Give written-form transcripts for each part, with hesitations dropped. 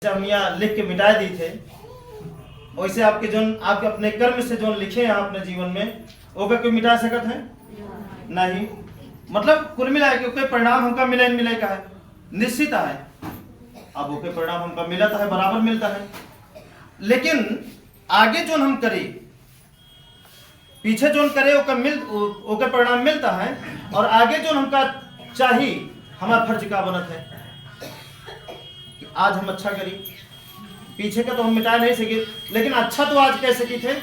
हम यहाँ लिख के मिटा दी थे, वैसे आपके जो आपके अपने कर्म से जो लिखे हैं अपने जीवन में ओके कोई मिटा सकत है नहीं। मतलब कुल मिला के ओके परिणाम हमका मिले मिले का है निश्चित है। अब ओके परिणाम हमका मिलता है बराबर मिलता है, लेकिन आगे जो हम करे पीछे जो करे ओके परिणाम मिलता है, और आगे जो हमका चाहिए हमारा फर्ज का बनत है कि आज हम अच्छा करी। पीछे का तो हम मिटा नहीं सके, लेकिन अच्छा तो आज कह सकी थे।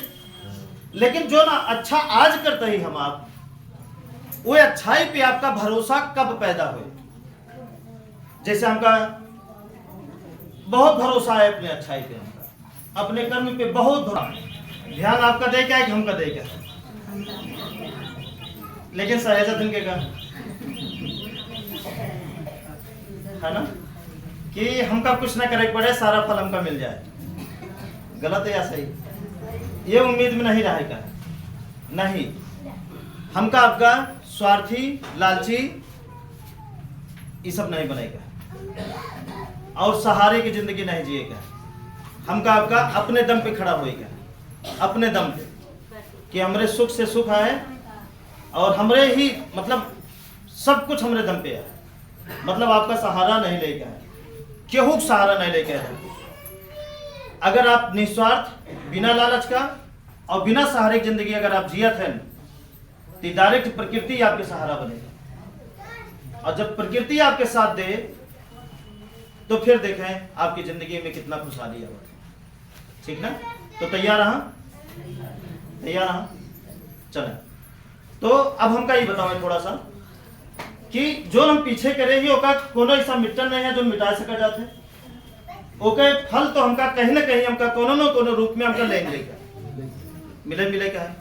लेकिन जो ना अच्छा आज करते ही हम आप वो अच्छाई पे आपका भरोसा कब पैदा हुए। जैसे हमका बहुत भरोसा है अपने अच्छाई पे, हमका अपने कर्म पे बहुत ध्यान आपका दे क्या है कि हमका दे क्या, लेकिन सहेजा दिन के का है ना कि हमका कुछ ना करे पड़े सारा फल हमका मिल जाए। गलत है या सही? ये उम्मीद में नहीं रहेगा, नहीं। हमका आपका स्वार्थी लालची ये सब नहीं बनेगा और सहारे की जिंदगी नहीं जिएगा। हमका आपका अपने दम पे खड़ा होएगा, अपने दम पे कि हमरे सुख से सुख आए और हमरे ही मतलब सब कुछ हमरे दम पे है। मतलब आपका सहारा नहीं लेगा, केहू सहारा नहीं लेके है। अगर आप निस्वार्थ बिना लालच का और बिना सहारे की जिंदगी अगर आप जियत हैं तो डायरेक्ट प्रकृति आपके सहारा बनेगा, और जब प्रकृति आपके साथ दे तो फिर देखें आपकी जिंदगी में कितना खुशहाली है। ठीक ना? तो तैयार रहा, तैयार रहा, चलें। तो अब हमका ये बताओ थोड़ा सा कि जो हम पीछे करे ही ओका कोनो ऐसा मिटन नहीं है जो मिटा सका जाते। ओके फल तो हमका कहीं ना कहीं हमका कोनो न कोनो रूप में हमका लेंगे मिले का है।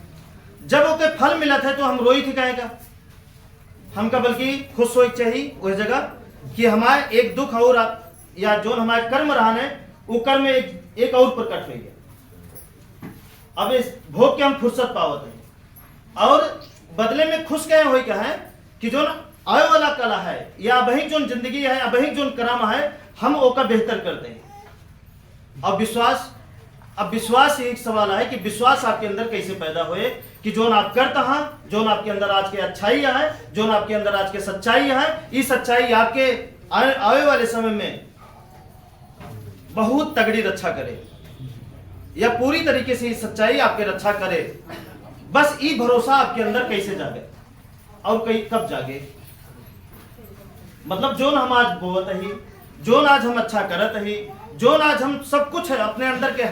जब ओके फल मिला था तो हम रोई थी कहेगा, हमका बल्कि खुश हो चाहिए वह जगह कि हमारे एक दुख और या जो हमारे कर्म रहा है वो कर्म एक और प्रकट हो गया। अब इस भोग के हम फुर्सत पावत है और बदले में खुश कहे हो क्या है कि जो आए वाला कला है या अभी जो जिंदगी है अभी जो कर्म है हम ओका बेहतर करते हैं। अब विश्वास एक सवाल है कि विश्वास आपके अंदर कैसे पैदा हुए कि जो आप करता है, जो आपके अंदर आज के अच्छाई है, जो आपके अंदर आज के सच्चाई है, ये सच्चाई आपके आने वाले समय में बहुत तगड़ी रक्षा करे या पूरी तरीके से सच्चाई आपके रक्षा करे। बस ये भरोसा आपके अंदर कैसे जागे और कब जागे। मतलब जो हम आज बोलत ही, जो आज हम अच्छा करत ही, जो आज हम सब कुछ है अपने अंदर के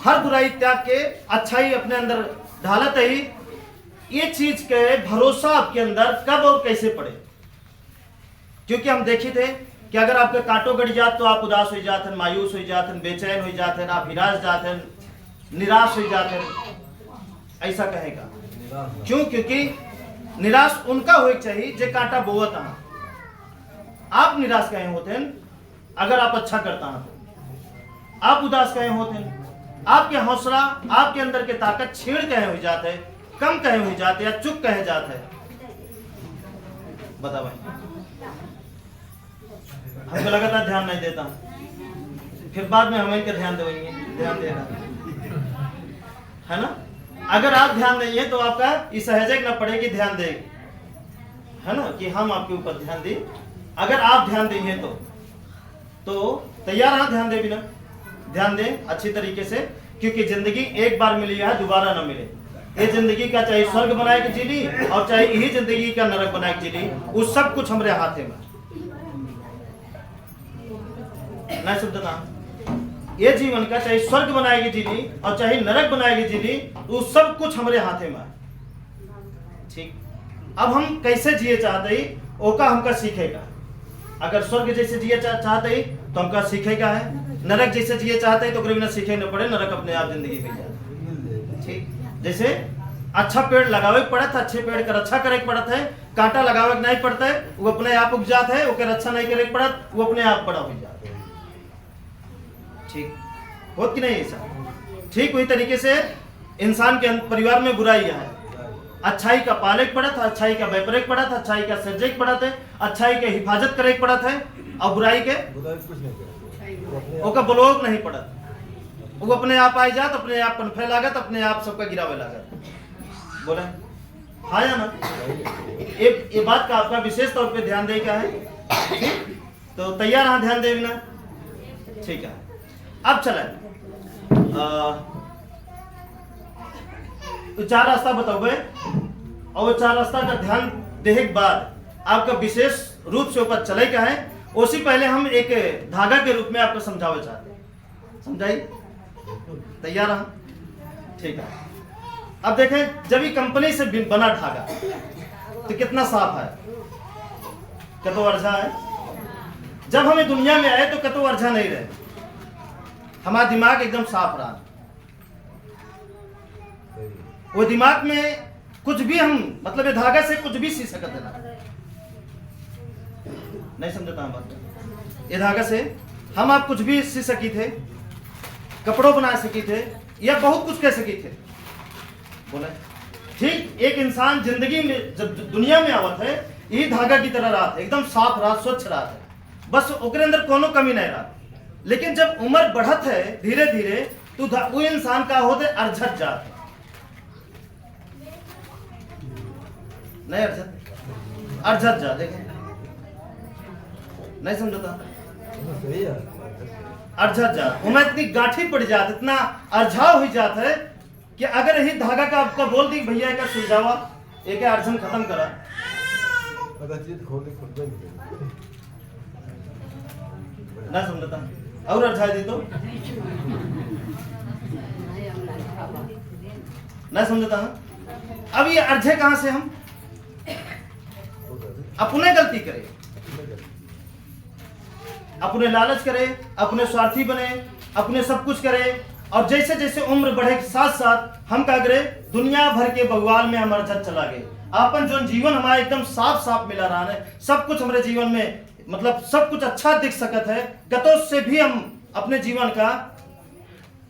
हर बुराई त्याग के अच्छाई अपने अंदर ढालत ही, ये चीज के भरोसा आपके अंदर कब और कैसे पड़े। क्योंकि हम देखे थे कि अगर आपके कांटो गड़ जात तो आप उदास हो जाते हैं, मायूस हो जाते हैं, बेचैन हो जाते हैं, आप हिरास जाते हैं, निराश हो जाते हैं। ऐसा कहेगा क्यों? क्योंकि निराश उनका हो चाहिए जो कांटा बोवत है। आप निराश कहे होते हैं अगर आप अच्छा करता है तो, आप उदास कहे होते हैं, आपके हौसला आपके अंदर के ताकत छेड़ कहे हो जाते हैं, कम कहे हो जाते या चुप कहे जाते हैं। बता भाई, हमको लगातार ध्यान नहीं देता, फिर बाद में हम इनके ध्यान देंगे, ध्यान देगा है ना। अगर आप ध्यान देंगे तो आपका इस सहजक ना पड़े कि ध्यान दे, है ना, कि हम आपके ऊपर ध्यान दें। अगर आप ध्यान देंगे तो तैयार है ध्यान दे, बिना ध्यान दें अच्छी तरीके से, क्योंकि जिंदगी एक बार मिली है दोबारा ना मिले। ये जिंदगी का चाहे स्वर्ग बनाए के जीली और चाहे यही जिंदगी का नरक बनाए के जीली, वो सब कुछ हमारे हाथ में ना। शब्द ना ये जीवन का चाहे स्वर्ग बनाएगी जीली और चाहे नरक बनाएगी जीली, वो सब कुछ हमारे हाथे में। ठीक, अब हम कैसे जिए चाहते ही ओका हमका सीखेगा। अगर स्वर्ग जैसे जिए चाहते ही तो हमका सीखेगा है, नरक जैसे जिए चाहते ही तो बिना सीखे न पड़े, नरक अपने आप जिंदगी में जाए। ठीक, जैसे अच्छा पेड़ लगावे पड़त है, अच्छे पेड़ का रक्षा करे पड़त है, कांटा लगावे नहीं पड़ता है, वो अपने आप उग जाता है, ओके रक्षा नहीं करे पड़त, वो अपने आप बड़ा हो जाता है। ठीक होत कि नहीं ऐसा? ठीक वही तरीके से इंसान के परिवार में बुराई है, अच्छाई का पालक पड़त, अच्छाई का व्यापारिक पड़त, अच्छाई का सर्जक पड़त है, अच्छाई के हिफाजत करे पड़त है, और बुराई के ओका ब्लॉक नहीं पड़त। वो अपने आप आई जात, अपने आप पनफे लागत, अपने आप सबका गिरावे लागत। बोले हाँ या ना? ये बात का आपका विशेष तौर पे ध्यान दे का है। तो तैयार हाँ ध्यान दे बिना? ठीक है। अब चले 4 रास्ता बताओगे, और वो 4 रास्ता का ध्यान देने के बाद आपका विशेष रूप से ऊपर चले का है। उसी पहले हम एक धागा के रूप में आपको समझावे चाहते हैं। समझाई? तैयार हैं? ठीक है। अब देखें, जब ये कंपनी से बना धागा तो कितना साफ है, कतो अर्झा है। जब हमें दुनिया में आए तो कतो अर्झा नहीं रहे, हमारा दिमाग एकदम साफ रहा। वो दिमाग में कुछ भी हम मतलब ये धागा से कुछ भी सी सकते हैं ना। नहीं समझता हम बात? ये धागा से हम आप कुछ भी सी सकी थे, कपड़ों बना सकी थे, या बहुत कुछ कह सकी थे। बोले ठीक एक इंसान जिंदगी में जब दुनिया में आवत है, ये धागा की तरह रात एकदम साफ रात, स्वच्छ रात है, बस ओकरे अंदर कोनो कमी नहीं रहा। लेकिन जब उम्र बढ़त है धीरे धीरे, तो वो इंसान का होते अर्झत जात है। नहीं अर्झत जा, देखें नहीं समझता? अर्झत जा उमें इतनी गांठी पड़ जात, इतना अर्झाव हो जाता है कि अगर यही धागा का आपका बोल दी भैया का सुलझावा, एक अर्झन खत्म करा, ना समझता? और अर्झा दी तो ना समझता? अब ये अर्झे कहां से? हम अपने गलती करें, अपने लालच करे, अपने स्वार्थी बने, अपने सब कुछ करे, और जैसे जैसे उम्र बढ़े के साथ साथ हम क्या करे, दुनिया भर के बगवाल में हम अर्झत चला गए। अपन जो जीवन हमारा एकदम साफ साफ मिला रहा है, सब कुछ हमारे जीवन में मतलब सब कुछ अच्छा दिख सकत है, गतों से भी हम अपने जीवन का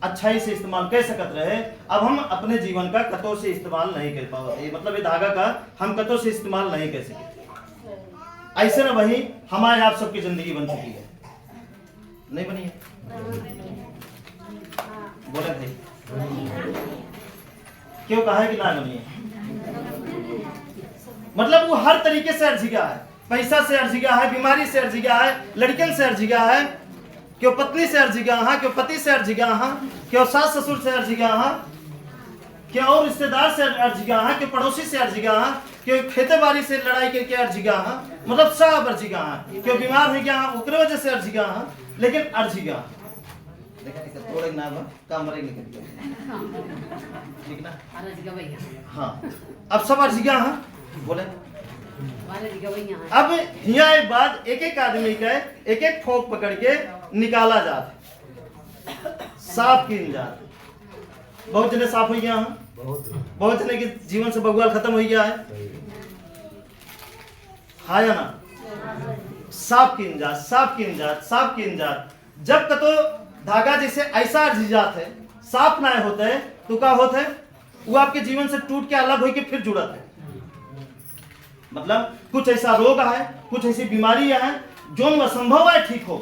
अच्छाई से इस्तेमाल कर सकत रहे। अब हम अपने जीवन का कतों से इस्तेमाल नहीं कर पाते, मतलब ये धागा का हम कतों से इस्तेमाल नहीं कर सके। ऐसे ना वही हमारे आप सबकी जिंदगी बन चुकी है, नहीं बनी है? बोले भाई क्यों कहा है कि ना बनी है? मतलब वो हर तरीके से अर्जी गया है, पैसा से अर्जी गया है, बीमारी से अर्जी गया है, लड़कन से अर्जी गया है, क्यों पत्नी से अर्जी गया है, क्यों पति से अर्जी गया है, क्यों सास ससुर से अर्जी गया है, क्यों और रिश्तेदार से अर्जी गया है, क्यों पड़ोसी से अर्जी गया है, क्यों खेती बाड़ी से लड़ाई करके अर्जी गया है, मतलब सब अर्जी गया है, क्यों बीमार हो गया है उकरे वजह से अर्जी गया है, लेकिन अर्जी गया थोड़े ना काम निकल ठीक ना? हाँ अब सब अर्जी गया है। बोले अब यहाँ एक बात, एक एक आदमी का एक एक फोक पकड़ के निकाला जाता, साफ की जात। बहुत जने साफ हो गया है, बहुत जने के जीवन से बगवाल खत्म हो गया है, हाँ या ना? साफ की जात, साफ की जात, साफ की जात। जब तो धागा जैसे ऐसा अर्जी जात है, साफ ना होता है, तो क्या होता है, वो आपके जीवन से टूट के अलग होके फिर जुड़त है। मतलब कुछ ऐसा रोग है, कुछ ऐसी बीमारियां हैं जो असंभव है ठीक हो,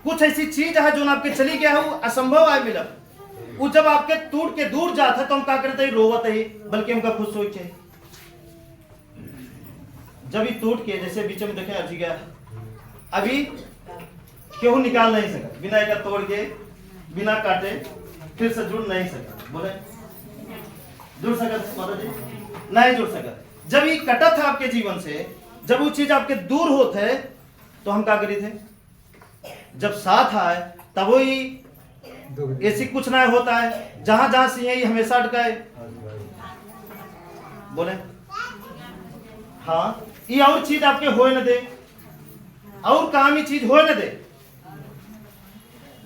कुछ ऐसी चीज है जो आपके चली गया है वो असंभव है मिला, वो जब आपके टूट के दूर जाता है तो हम क्या करते हैं, रोवत है, बल्कि हमका खुश हो चाहिए। जब ये टूट के जैसे बीच में देखे अर्जी गया, अभी क्यों निकाल नहीं सका, बिना एक तोड़ के बिना काटे फिर से जुड़ नहीं सका। बोले जुड़ सका जी? नहीं जुड़ सका। जब ये कटत है आपके जीवन से, जब वो चीज आपके दूर होते है, तो हम क्या करी थे, जब साथ आए तब वही ऐसी कुछ ना होता है, जहां जहां से यही हमेशा अटकाए। बोले हाँ, ये और चीज आपके होए न दे, और काम ये चीज होए न दे।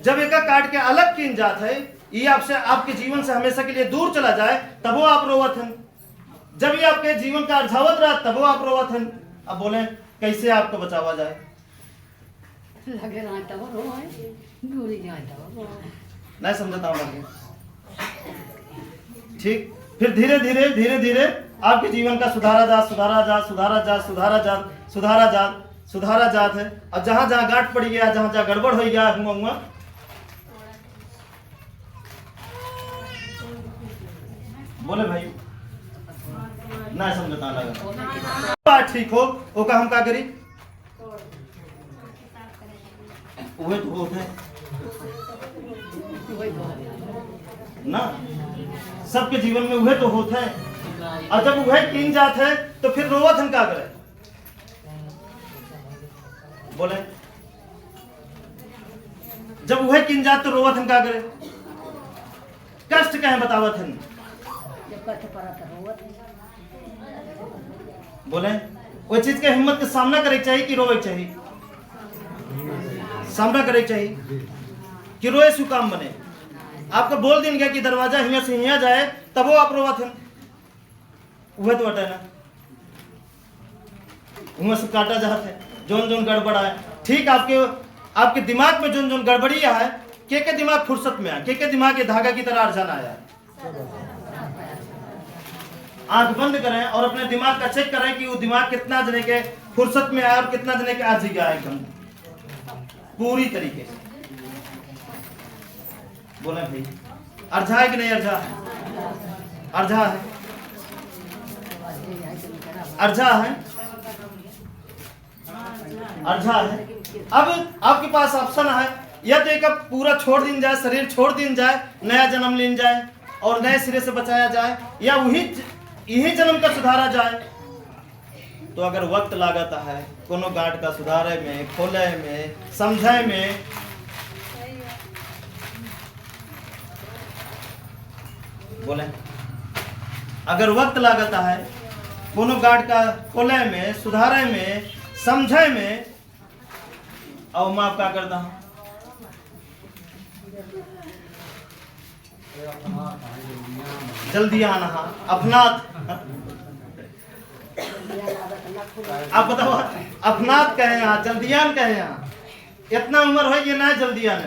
जब एक काट के अलग किन जात है, ये आपसे आपके जीवन से हमेशा के लिए दूर चला जाए, तब वो आप रोवत हैं। जब ये आपके जीवन का अर्झावत रहा, तब वो आप रोवत हैं। अब बोले कैसे आपको बचावा जाए? नहीं समझता हूँ ठीक। फिर धीरे धीरे धीरे धीरे आपके जीवन का सुधारा जात सुधारा जात सुधारा जात सुधारा जात सुधारा जात सुधारा जात है। और जहां जहां गांठ पड़ गया, जहां जहां गड़बड़ हो गया हुआ बोले भाई ना समझता लगा बात ठीक हो ओका हम का करी वही तो होता है ना, सबके जीवन में वह तो होता है। और जब वह किन जात है तो फिर रोवत हम का करे बोले, जब वह किन जात तो रोवत हम का करे, कष्ट कहे बतावत है बोले। वो चीज के हिम्मत का सामना करे चाहिए कि रोवे चाहिए, सामना करे चाहिए कि रोए सु काम बने। आपको बोल दिन गया कि दरवाजा हिया से हिया जाए तब वो आप रोवत है, वह तो हटे ना वहां से काटा जात है जोन जोन गड़बड़ा है। ठीक आपके दिमाग में जोन जोन गड़बड़ी है के दिमाग फुर्सत में है, के दिमाग के धागा की तरह अरझाना आया। आंख बंद करें और अपने दिमाग का चेक करें कि वो दिमाग कितना जने के फुर्सत में आया और कितना जने के आज ही गया एकदम पूरी तरीके से। बोले भाई अर्झा है कि नहीं अर्झा है? अर्झा है, अर्झा है, अर्झा है। अब आपके पास ऑप्शन है, या तो एक पूरा छोड़ दिन जाए, शरीर छोड़ दिन जाए, नया जन्म लेन जाए और नए सिरे से बचाया जाए, या यही जन्म का सुधारा जाए। तो अगर वक्त लागत है कोनो गांठ का सुधारे में, खोले में, समझे में, बोले अगर वक्त लागत है कोनो गांठ का खोले में, सुधारे में, समझे में, और मैं आपका करता हूं जल्दी आना अपनात। आप बताओ अपनात कहे यहाँ, जल्दियान कहे यहाँ। इतना उम्र हो ये ना जल्दी आने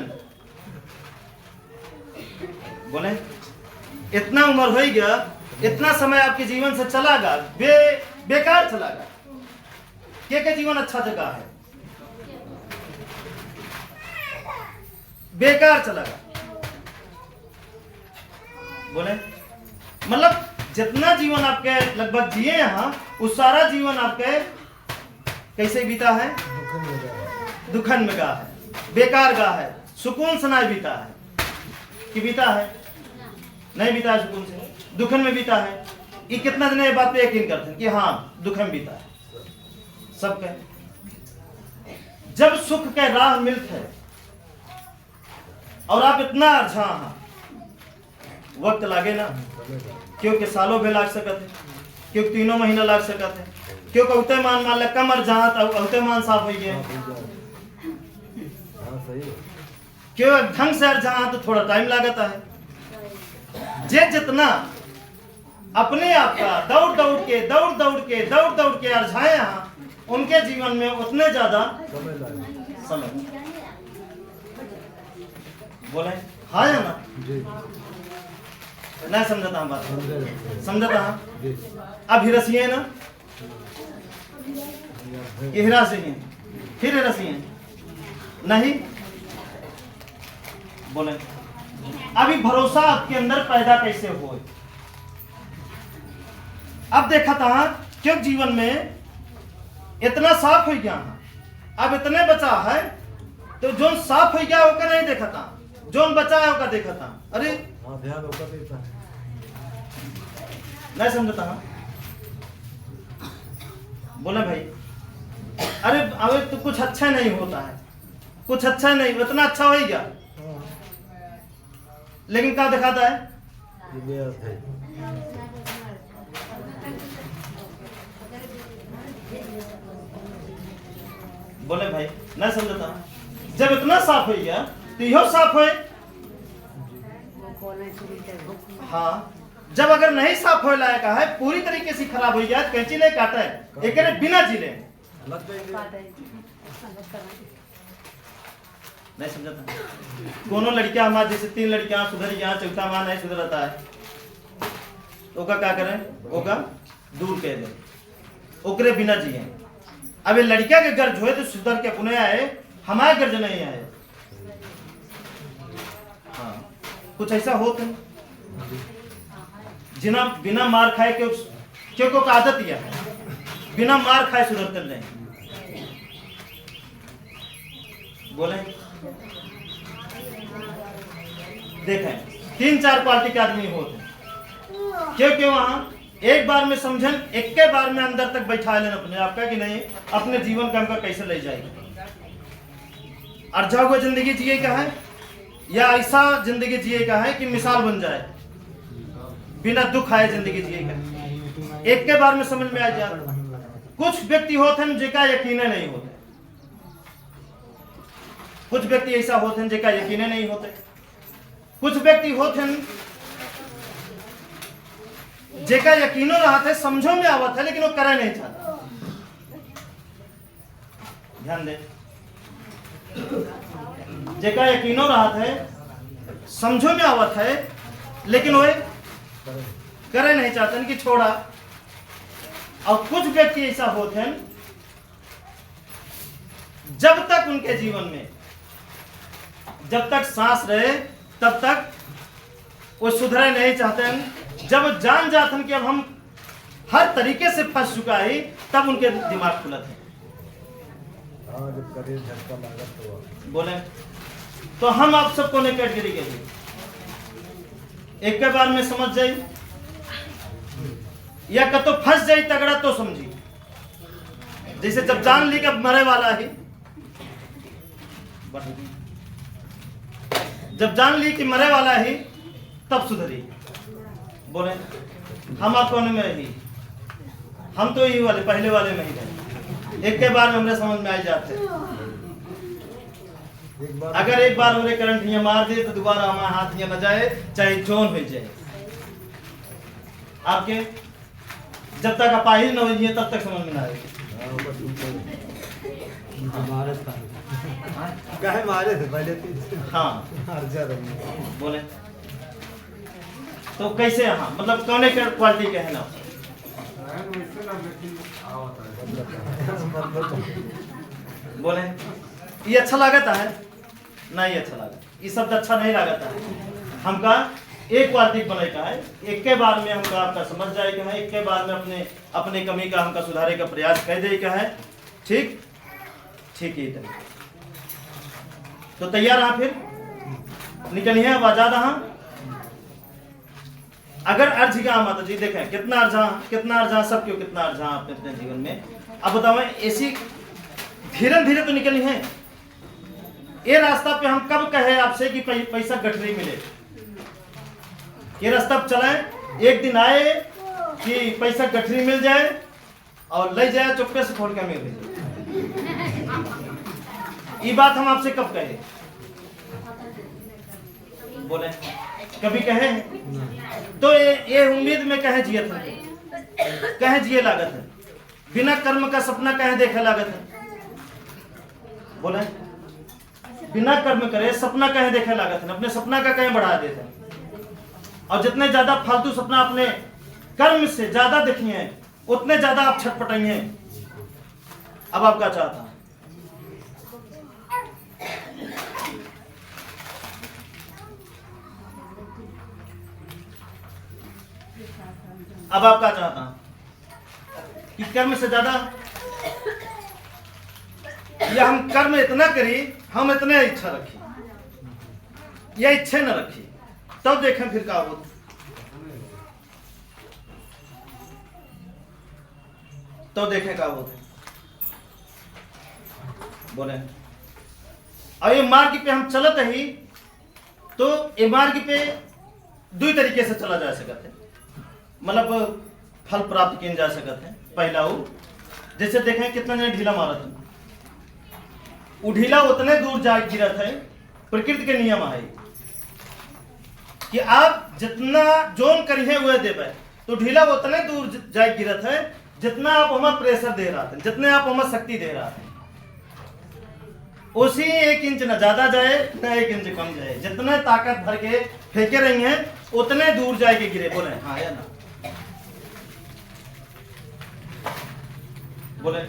बोले, इतना उम्र हो गया, इतना समय आपके जीवन से चला गया, बेकार चला गया। के जीवन अच्छा जगह है, बेकार चला गया। बोले मतलब जितना जीवन आपके लगभग जिए यहाँ, उस सारा जीवन आपके कैसे बीता है? दुखन में गा है, बेकार गा है, सुकून से नहीं बीता है कि बीता है? नहीं बीता है, सुकून से दुखन में बीता है। ये कितना दिन ये बात पे यकीन करते हैं कि हाँ दुखन में बीता है सबके। जब सुख के राह मिलते है और आप इतना अर्झा वक्त लागे ना, क्योंकि सालों भी लाग सकते है, क्योंकि 3 महीना लाग सकते है, क्योंकि उते मान ले कम अर्झा उते मान साफ हो गया, क्यों ढंग से अर्झा तो थोड़ा टाइम लागता है। जे जितना अपने आप का दौड़ दौड़ के अर्झाए यहाँ, उनके जीवन में उतने ज्यादा समय। बोले हाँ या ना? नहीं समझता हम बात, समझता हम। अब हिरसिए ना, ये हिरासी हैं, फिर हिरसिए नहीं। बोले अभी भरोसा आपके अंदर पैदा कैसे हो? अब देखा था क्यों जीवन में इतना साफ हो गया, अब इतने बचा है तो जो साफ हो गया होकर नहीं देखा था, जो बचा है होकर देखा था। अरे ध्यान होकर देखा है, नहीं समझता हाँ? बोले भाई अरे अबे तो कुछ अच्छा नहीं होता है, कुछ अच्छा नहीं, इतना अच्छा हो ही गया, लेकिन क्या दिखाता है? बोले भाई नहीं समझता, जब इतना साफ हो गया तो यो साफ हो। हाँ जब अगर नहीं साफ हो लायक है, पूरी तरीके से खराब हो गया, कैंची ले काटा है एक बिना जिले नहीं समझता। कोनो लड़कियां हमारे जैसे 3 लड़कियां सुधर गया, चौथा मां नहीं सुधरता है। ओका क्या करें, ओका दूर कह दे, ओकरे बिना जिए। अब ये लड़का के घर जो है तो सुधर के अपने आए, हमारे घर जो नहीं आए। हाँ, कुछ ऐसा होता है जिना बिना मार खाए क्यों को आदत यह है, बिना मार खाए सुधरते नहीं। बोले देखें 3-4 पार्टी के आदमी होते हैं, क्यों वहां एक बार में समझन, एक के बार में अंदर तक बैठा लेना अपने आपका कि नहीं, अपने जीवन का हमका कैसे ले जाएगा। अर्जा हुआ जिंदगी जिए का है या ऐसा जिंदगी जिए का है कि मिसाल बन जाए, बिना दुख आए जिंदगी जिए का, एक के बार में समझ में आ जाए। कुछ व्यक्ति होते हैं जिनका यकीन नहीं होते, कुछ व्यक्ति ऐसा होते हैं जिनका यकीन नहीं होते, कुछ व्यक्ति होते हैं जेका यकीनो रहा था, समझो में आवत है लेकिन वो करे नहीं चाहता। ध्यान दे, जेका यकीनो रहा था, समझो में आवत है लेकिन वो करे नहीं चाहते कि छोड़ा। और कुछ व्यक्ति ऐसा होते हैं जब तक उनके जीवन में, जब तक सांस रहे तब तक वो सुधरे नहीं चाहते हैं। जब जान जाते हैं कि अब हम हर तरीके से फंस चुका है, तब उनके दिमाग खुलत है। जब कभी झटका लगा तो बोले तो हम आप सबको ने कैटेगरी के लिए एक के बार में समझ जाए या कतो फंस जाए तगड़ा तो समझी। जैसे जब जान ली कि मरे वाला है, जब जान ली कि मरे वाला है तब सुधरी। बोले हम आप कौन में रही, हम तो यही वाले पहले वाले में ही रहे, एक के बार में हमने समझ में आ जाते। अगर एक बार हमने करंट यहाँ मार दे तो दोबारा हमारे हाथ यहाँ न जाए, चाहे जोन हो जाए। आपके जब तक अपाहिज न हो जाए तब तक समझ में ना आए। मारे थे पहले। हाँ बोले तो कैसे, हाँ मतलब कौन क्वालिटी के है ना। बोले ये अच्छा लगता है, नहीं अच्छा लगा, ये शब्द अच्छा नहीं लगता है। हमका एक क्वालिटी बने का है, एक के बार में हमका आपका समझ जाए का है, एक के बार में अपने अपने कमी का हमका सुधारे का प्रयास कर दे का है। ठीक ठीक है, तो तैयार रहा, फिर निकलिए अब आजाद। हाँ अगर अर्ज का माता जी देखें कितना अर्जा सब क्यों कितना अर्जा आपने अपने जीवन में। अब बताओ ऐसी धीरे धीरे तो निकली है, ये रास्ता पे हम कब कहे आपसे कि पैसा गठरी मिले, ये रास्ता चले, एक दिन आए कि पैसा गठरी मिल जाए और ले जाए चुप्पे से खोल के मिल जाए। ये बात हम आपसे कब कहे, बोले कभी कहे तो ये उम्मीद में कहे जिए थे, कहे जिए लागत है, बिना कर्म का सपना कहे देखे लागत है। बोले बिना कर्म करे सपना कहे देखे लागत है, अपने सपना का कहे बढ़ा देते हैं। और जितने ज्यादा फालतू सपना अपने कर्म से ज्यादा देखिए उतने ज्यादा आप छटपटाइए। अब आप क्या चाहता, अब आप क्या चाहता कि कर्म से ज्यादा, या हम कर्म इतना करी, हम इतने इच्छा रखी या इच्छा न रखी, तब देखें फिर क्या होता। तो देखें क्या होता। बोले और ये मार्ग पे हम चलत ही तो ये मार्ग पे दो तरीके से चला जा सकता है, मतलब फल प्राप्त किए जा सकते हैं। पहला वो जैसे देखें कितना जने ढीला मारत है, वो ढीला उतने दूर जा गिरत है, प्रकृति के नियम है कि आप जितना जोन करिए हुए देवे, तो ढीला उतने दूर जा गिरत है जितना आप हमें प्रेशर दे रहा था, जितने आप हमें शक्ति दे रहा था। उसी 1 इंच न ज्यादा जाए न 1 इंच कम जाए, जितने ताकत भर के फेंके रही हैं उतने दूर जाके गिरे। बोले हाँ या ना, बोले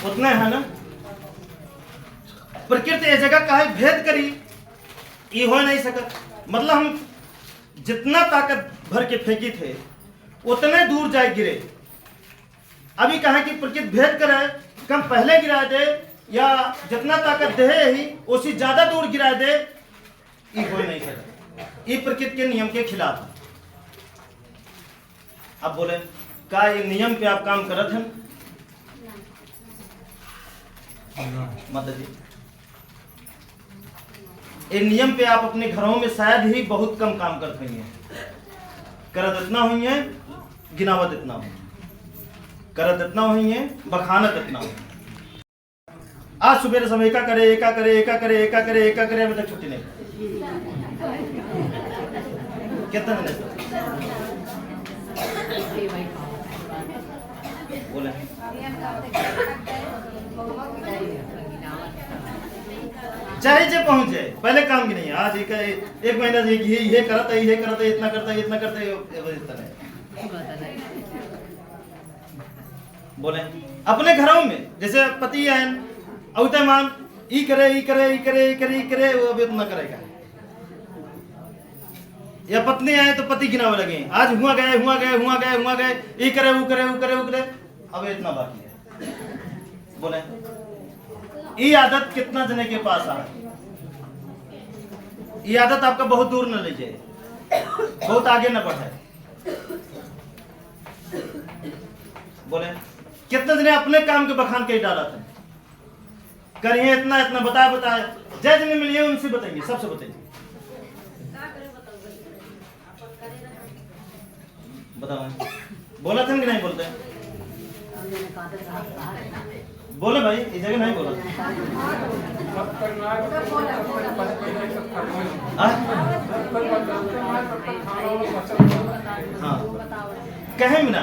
उतने है ना। प्रकृति ये जगह का है भेद करी ये हो नहीं सकत। मतलब हम जितना ताकत भर के फेंकी थे उतने दूर जाए गिरे। अभी कहा कि प्रकृति भेद करे, कम पहले गिरा दे या जितना ताकत दे ही उसी ज्यादा दूर गिरा दे, ये हो नहीं सकता। ये प्रकृति के नियम के खिलाफ है। अब बोले का ये नियम पे आप काम करत हैं? माता जी ये नियम पे आप अपने घरों में शायद ही बहुत कम काम करते हुई हैं। करत इतना हुई है, गिनावत इतना हुई, करत इतना हुई है, बखानत इतना हुई। आज सुबह समय एका करे एका करे एका करे एका करे एका करे, अभी तक छुट्टी नहीं। कितना मिनट बोले? चाहे जे पहुंच जाए, पहले काम की नहीं है। आज एक महीना से ये करता है, ये करता है, इतना करता है, इतना करता है, बोले अपने घरों में जैसे पति है औते मान ई करे ई करे ई करे ई करे ई करे, वो अभी इतना करेगा। या पत्नी आए तो पति गिनावे लगे, आज हुआ गए हुआ गए हुआ गए हुआ गए, ई करे वो करे वो करे वो करे, अब इतना बाकी है। बोले ये आदत कितना जने के पास आ, ये आदत आपका बहुत दूर न ले जाए, बहुत आगे न बढ़े। बोले कितने जने अपने काम के बखान के डाला था, करिए इतना इतना बताए बताए, जय जने मिलिए उनसे बताएंगे, सबसे बताइए। बताओ बोला था कि नहीं बोलते? बोले भाई इस जगह नहीं बोला। हाँ कहे ना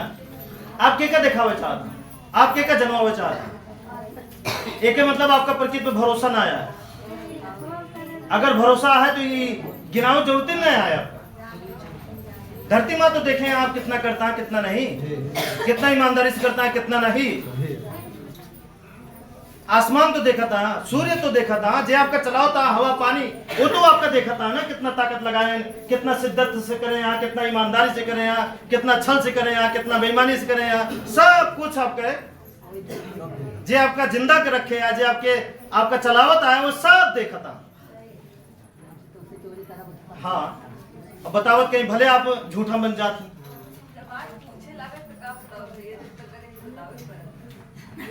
आप क्या दिखावे चाहते, आप क्या जन्मावे चाहते। एक मतलब आपका प्रकृति पे भरोसा ना आया, अगर भरोसा है तो ये गिनाव जरूरत नहीं आया। धरती माँ तो देखें आप कितना करता है कितना नहीं, कितना ईमानदारी से करता है कितना नहीं। आसमान तो देखा था, सूर्य तो देखा था, जो आपका चलाओ था हवा पानी वो तो आपका देखा था ना, कितना ताकत लगाए, कितना शिद्दत से करें यहाँ, कितना ईमानदारी से करें यहाँ, कितना छल से करें यहाँ, कितना बेईमानी से करें यहाँ, सब कुछ आपका जो आपका जिंदा के रखे है, जो आपका चलावत है वो सब देखा था। हाँ अब बतावत कहीं भले आप झूठा बन जाते।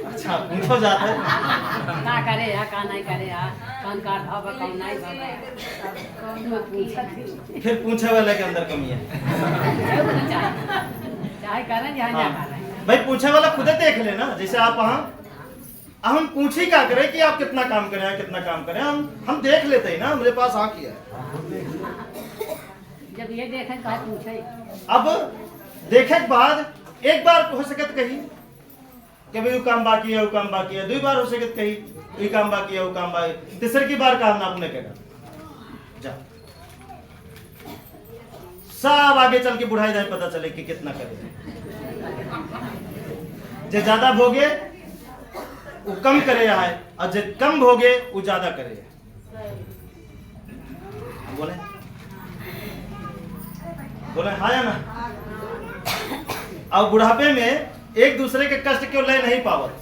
अच्छा पूछो जाते का करे या का नहीं करे या कौन का भाव कौन नहीं भाव, फिर पूछे वाले के अंदर कमी है। चाहे करें या ना करें, भाई पूछे वाला खुद देख लेना। जैसे आप हम पूछी क्या करें कि आप कितना काम करें कितना काम करें, हम देख लेते हैं ना, हमारे पास आँख है। जब ये देखें तो पूछे। अब देखे के बाद एक बार हो सके तो कही कि भाई वो काम बाकी है वो काम बाकी है, 2 बार हो सके तो कही ये काम बाकी है वो काम बाकी, तीसरी की बार काम ना आपने कहा जा सब आगे चल के बुढ़ाई जाए पता चले कि कितना करे। जो ज्यादा भोगे वो कम करे है, और जो कम भोगे वो ज्यादा करे। बोले बोले हाँ या ना। और बुढ़ापे में एक दूसरे के कष्ट क्यों ले नहीं पावत,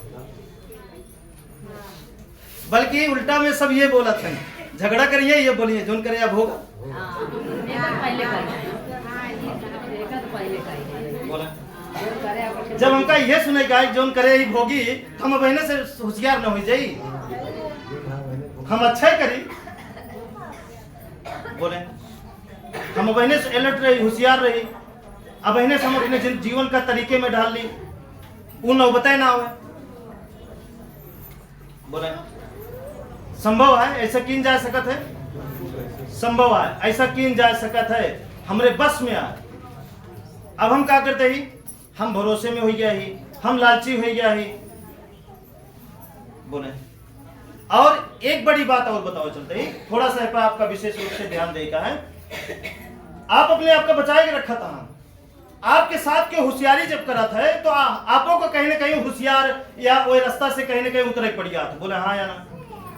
बल्कि उल्टा में सब ये बोला था झगड़ा करिए ये बोलिए जोन करे अब होगा। बोला जब हमका ये सुनेगा जोन करे ही भोगी, हम बहने से होशियार न हो जाई, हम अच्छा ही करी। बोले हम बहने से अलर्ट रही होशियार रही, अब बहने से हम अपने जीवन का तरीके में डाल ली, वो न बताए ना हो। बोले संभव है ऐसा किन जा सकत है, संभव है ऐसा किन जा सकत है, हमरे बस में आए। अब हम क्या करते ही, हम भरोसे में हो गया ही, हम लालची हो गया ही। बोले और एक बड़ी बात और बताओ चलते ही, थोड़ा सा पर आपका विशेष रूप से ध्यान देगा है। आप अपने आप का बचाए के रखा था, आपके साथ के होशियारी जब करत है तो आपो को कहीं ना कहीं होशियार या वो रास्ता से कहीं ना कहीं उतरे पड़ी आत। बोले हाँ या ना?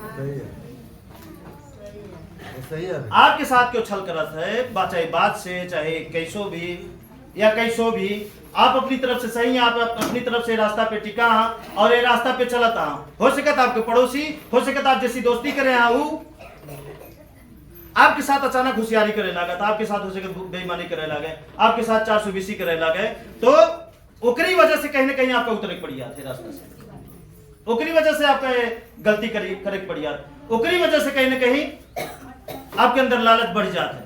सही है, सही है। आपके साथ क्यों छल करत है, चाहे बात से, चाहे कैसो भी या कैसो भी, आप अपनी तरफ से सही हैं, आप अपनी तरफ से रास्ता पे टिका हैं और ये रास्ता पे चलता हैं। हो सकता आपके पड़ोसी, हो सकता आप जैसी दोस्ती करे हैं आपके साथ अचानक होशियारी करे लगा, आपके साथ हो सके बेईमानी करे लगे, आपके साथ 420 करे लगे, तो ओकरी वजह से कहीं ना कहीं आपका उतरे पड़ी जाते रास्ते से, ओकरी वजह से आपका गलती करे पड़ी जाती, ओकरी वजह से कहीं ना कहीं आपके अंदर लालच बढ़ जाता है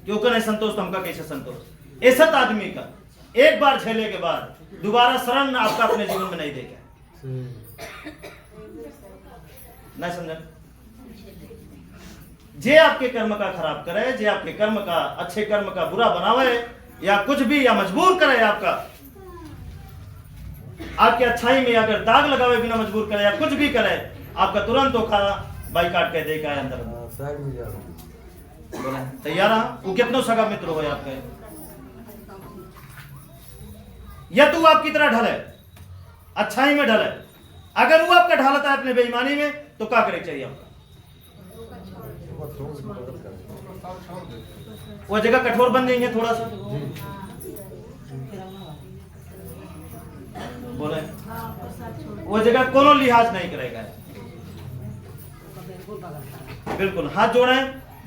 कि ओकर नहीं संतोष तो हमका कैसे संतोष। ऐसा आदमी का एक बार झेले के बाद दोबारा शरण आपका अपने जीवन में नहीं देगा। नहीं समझा? जे आपके कर्म का खराब करे, जे आपके कर्म का अच्छे कर्म का बुरा बनावे या कुछ भी या मजबूर करे आपके अच्छाई में अगर दाग लगावे बिना मजबूर करे या कुछ भी करे, आपका तुरंत धोखा बाइकाट कह देगा अंदर। साइड में जा बोले तैयार है? वो कितनों सगा मित्र हो आपके, या तू आपकी तरह ढले अच्छाई में ढले, अगर वो आपका ढालता है अपने बेईमानी में तो क्या करे चाहिए आपका? वो जगह कठोर बन गई है थोड़ा सा। बोले वो जगह कोनो लिहाज नहीं करेगा। बिल्कुल हाथ जोड़े,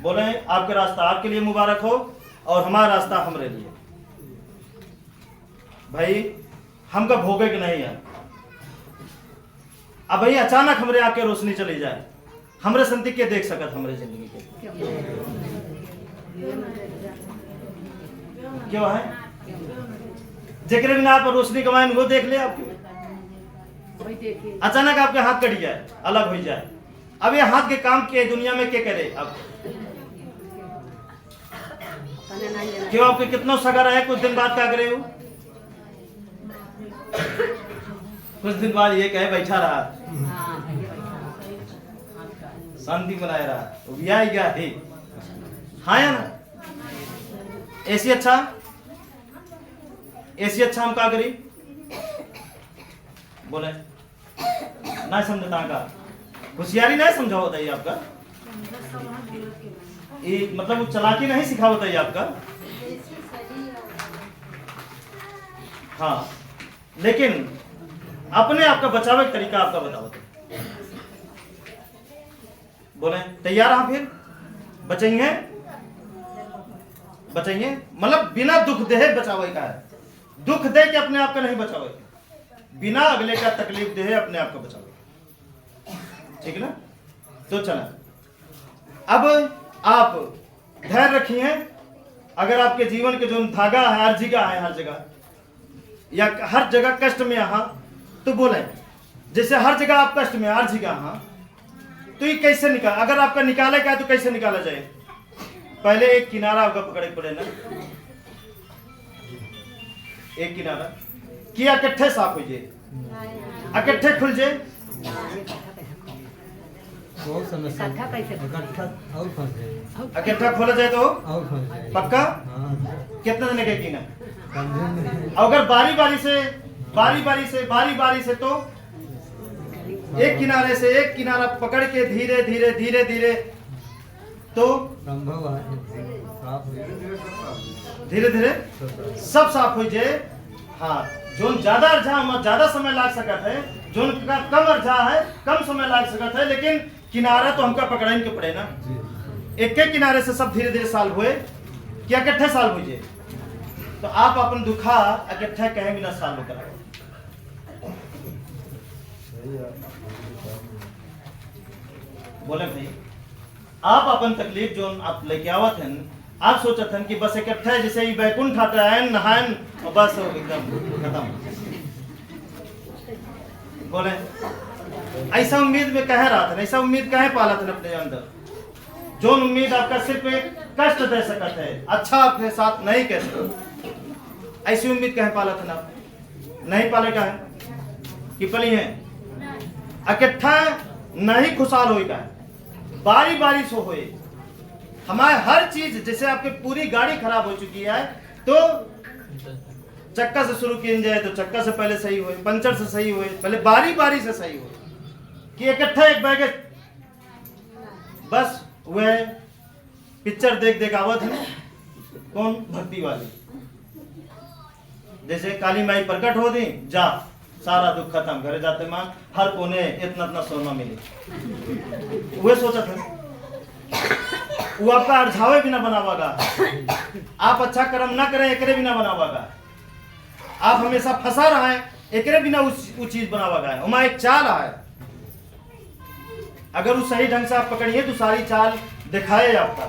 बोले आपका रास्ता आपके लिए मुबारक हो और हमारा रास्ता हमारे लिए। भाई हमका भोगे कि नहीं है, अब भाई अचानक हमरे आके रोशनी चली जाए, हमरे संति के देख सकत हमरे जिंदगी के क्यों है? जेकरे बिना आप रोशनी कमाए वो देख ले आपके, अचानक आपके हाथ कट जाए, अलग हो जाए, अब ये हाथ के काम के दुनिया में क्या करे? अब क्यों आपके कितना सगा रहे, कुछ दिन बाद क्या करे? हो कुछ दिन बाद ये कहे बैठा रहा, शांति बनाए रहा, गया है हाँ या ना? ऐसी अच्छा हम क्या करी? बोले नहीं समझता का होशियारी नहीं समझा होता है आपका, ये मतलब चालाकी नहीं सिखा होता है आपका। हाँ लेकिन अपने आप का बचाव का तरीका आपका बताओ तो। बोले तैयार हैं? फिर बचेंगे मतलब बिना दुख दे बचावे का है, दुख दे के अपने आप का नहीं बचावे, बिना अगले का तकलीफ दे अपने आप को बचावे, ठीक है ना? तो चला अब आप धैर्य रखिए, अगर आपके जीवन के जो धागा है हर जगह है, हर जगह या हर जगह कष्ट में यहाँ, तो बोले जैसे हर जगह आप कष्ट में हर जगह हाँ, तो ये कैसे निकाल, अगर आपका निकाले का है तो कैसे निकाला जाए? पहले एक किनारा आपका पकड़े पड़े ना, एक किनारा किया इकट्ठे साफ हो जाए, इकट्ठे खुल जाए, इकट्ठा खोला जाए तो पक्का कितना देने का कीना? अगर बारी बारी से तो एक किनारे से एक किनारा पकड़ के धीरे धीरे तो धीरे सब साफ हो जाए। हाँ जोन ज्यादा अर्झा ज्यादा समय लाग सकता है, जोन का कम अर्झा है कम समय लाग सकता है, लेकिन किनारा तो हमका पकड़ने के पड़े ना। एक एक किनारे से सब धीरे धीरे साल हुए क्या इकट्ठे साल हो जाए, तो आप अपन दुखा इकट्ठे कहे बिना साल होकर बोले भाई आप अपन तकलीफ जो आप लेके आवत हैं, आप सोचत हैं कि बस इकट्ठे जैसे ही बैकुंठ आता है नहायन और बस एकदम खत्म। बोले ऐसा उम्मीद में कह रहा था, ऐसा उम्मीद कहे पाला था अपने अंदर, जो उम्मीद आपका सिर्फ एक कष्ट दे सकता है, अच्छा अपने साथ नहीं कह सकते, ऐसी उम्मीद कहे पाला था ना? नहीं पाले का है कि पली है इकट्ठा नहीं खुशहाल होएगा, बारी बारी से होए। हमारे हर चीज जैसे आपकी पूरी गाड़ी खराब हो चुकी है तो चक्का से शुरू किया जाए तो चक्का से पहले सही हुए, पंचर से सही हुए, पहले बारी बारी से सही हुए कि इकट्ठा एक बैग बस वह पिक्चर देख देख आवत है कौन भक्ति वाली, जैसे काली माई प्रकट हो दी जा सारा दुख खत्म, घरे जाते मां हर कोने इतना इतना सोना मिले। वह सोचा था वो आपका अरझावे भी ना बनावागा, आप अच्छा कर्म ना करें एकरे भी ना बनावागा, आप हमेशा फंसा रहा है एकरे बिना वो चीज बनावागा है। उमा एक चाल है, अगर वो सही ढंग से आप पकड़िए तो सारी चाल दिखाए आपका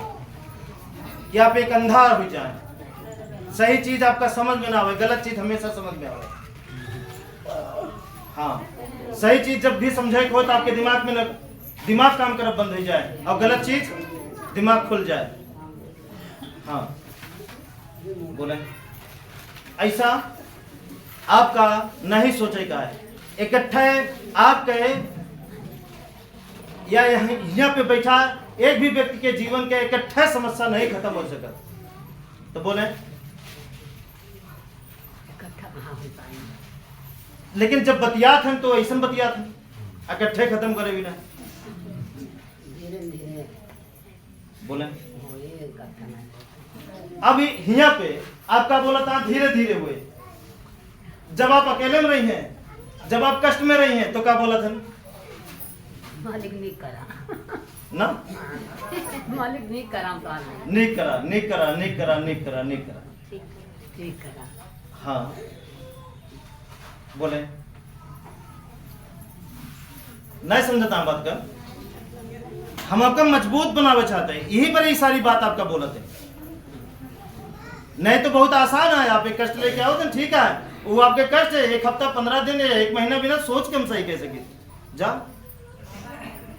कि आप एक अंधा हो जाए, सही चीज आपका समझ में ना आवे, गलत चीज हमेशा समझ में आवे। हाँ, सही चीज जब भी समझे हो तो आपके दिमाग में दिमाग काम करब बंद हो जाए और गलत चीज दिमाग खुल जाए। हाँ बोले ऐसा आपका नहीं सोचेगा है, इकट्ठे आप कहे या यहाँ पे बैठा एक भी व्यक्ति के जीवन के इकट्ठे समस्या नहीं खत्म हो सका, तो बोले लेकिन जब बतियात हैं तो ऐसा बतियात हैं इकट्ठे खत्म करे बिना, बोले अब यहाँ पे आपका बोला था धीरे धीरे हुए, जब आप अकेले में रही हैं, जब आप कष्ट में रही हैं तो क्या बोला था मालिक नहीं करा ना, मालिक नहीं करा नहीं करा नहीं करा नहीं करा नहीं करा नहीं करा ठीक करा। हाँ बोले नहीं समझता बात का, हम आपका मजबूत बनावे चाहते हैं, यही पर ये सारी बात आपका बोलते हैं। नहीं तो बहुत आसान है, आप एक कष्ट लेके आओ तो ठीक है, वो आपके कष्ट है 1 हफ्ता 15 दिन या 1 महीना बिना सोच के हम सही कह सके जा,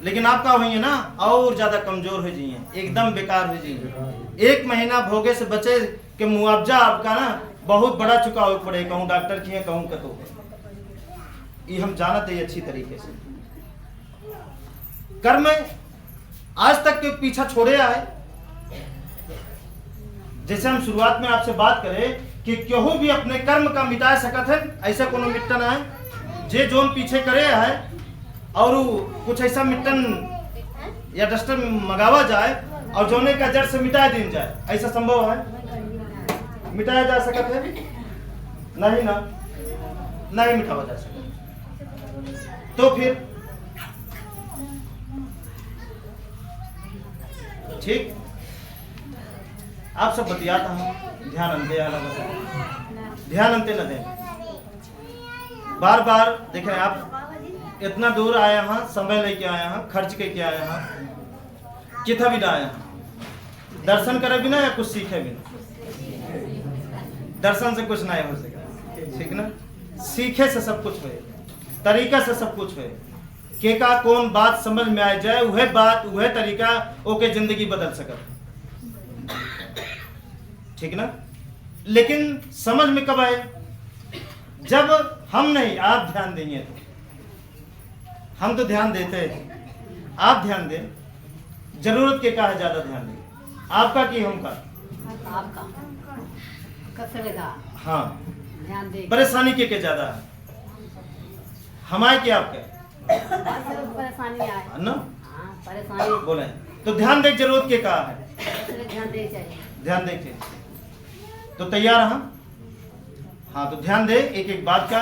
लेकिन आप क्या हुई है ना और ज्यादा कमजोर हो जाइए, एकदम बेकार हो जाइए। 1 महीना भोगे से बचे के मुआवजा आपका ना बहुत बड़ा चुकाव पड़े, कहूँ डॉक्टर की है कहूँ कतो, ये हम जानते हैं अच्छी तरीके से। कर्म आज तक के पीछा छोड़े आए, जैसे हम शुरुआत में आपसे बात करें कि क्यों भी अपने कर्म का मिटा सकत है, ऐसा कोनो मिट्टन है जे जोन पीछे करे है और कुछ ऐसा मिट्टन या डस्टर मंगावा जाए और जोने का जड़ से मिटा दी जाए, ऐसा संभव है? मिटाया जा सकत है? नहीं ना, नहीं मिटावा जा सकता। तो फिर ठीक, आप सब बतियाता हूँ, ध्यान अंते ध्यान अंते न दें, बार बार देखें आप इतना दूर आए यहाँ, समय लेके आए यहाँ, खर्च करके आए यहाँ, कितना भी ना आए यहाँ, दर्शन करे बिना या कुछ सीखे बिना, दर्शन से कुछ नहीं हो सकेगा, ठीक ना, सीखे से सब कुछ हुए, तरीका से सब कुछ हुए, के का कौन बात समझ में आ जाए वह बात वह तरीका ओके जिंदगी बदल सकता, ठीक ना। लेकिन समझ में कब आए? जब हम नहीं आप ध्यान देंगे तो, हम तो ध्यान देते हैं, आप ध्यान दें, जरूरत के का है ज्यादा ध्यान दें, आपका कि हम का, आपका कसरे का, हाँ ध्यान दे, परेशानी के ज्यादा है, हमारे के आपके परेशानी आए ना, हाँ परेशानी बोले तो ध्यान देख जरूरत के का है, ध्यान दे चाहिए, ध्यान देखे तो तैयार हम, हाँ तो ध्यान दे, एक एक बात का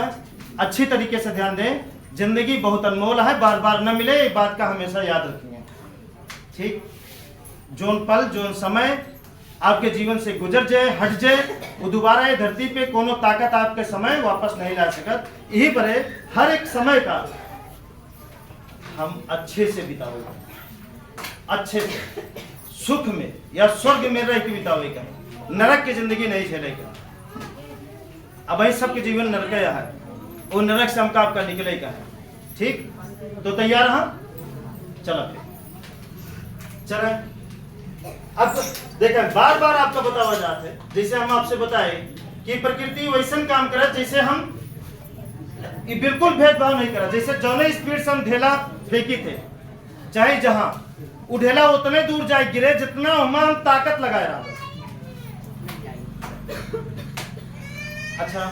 अच्छी तरीके से ध्यान दे, जिंदगी बहुत अनमोल है, बार बार न मिले, एक बात का हमेशा याद रखिए, ठीक। जोन पल जोन समय आपके जीवन से गुजर जाए, हट जाए, वो दोबारा ये धरती पे कोनो ताकत आपके समय वापस नहीं ला सकत, यही पर हर एक समय का हम अच्छे से बिताओगे, अच्छे से सुख में या स्वर्ग में रह के बिताओगे, नरक की जिंदगी नहीं झेलेगा। अब वही सबके जीवन नरक है, वो नरक से हमका आपका निकलेगा है, ठीक। तो तैयार हम, चलो फिर चले। अब देखें बार बार आपका बतावा जाते है, जैसे हम आपसे बताए कि प्रकृति वैसा काम करे जैसे हम ये बिल्कुल भेदभाव नहीं करा, जैसे जौने स्पीड से हम ढेला फेंकी थे, चाहे जहां वो ढेला उतने दूर जाए गिरे जितना हम ताकत लगाए रहा, अच्छा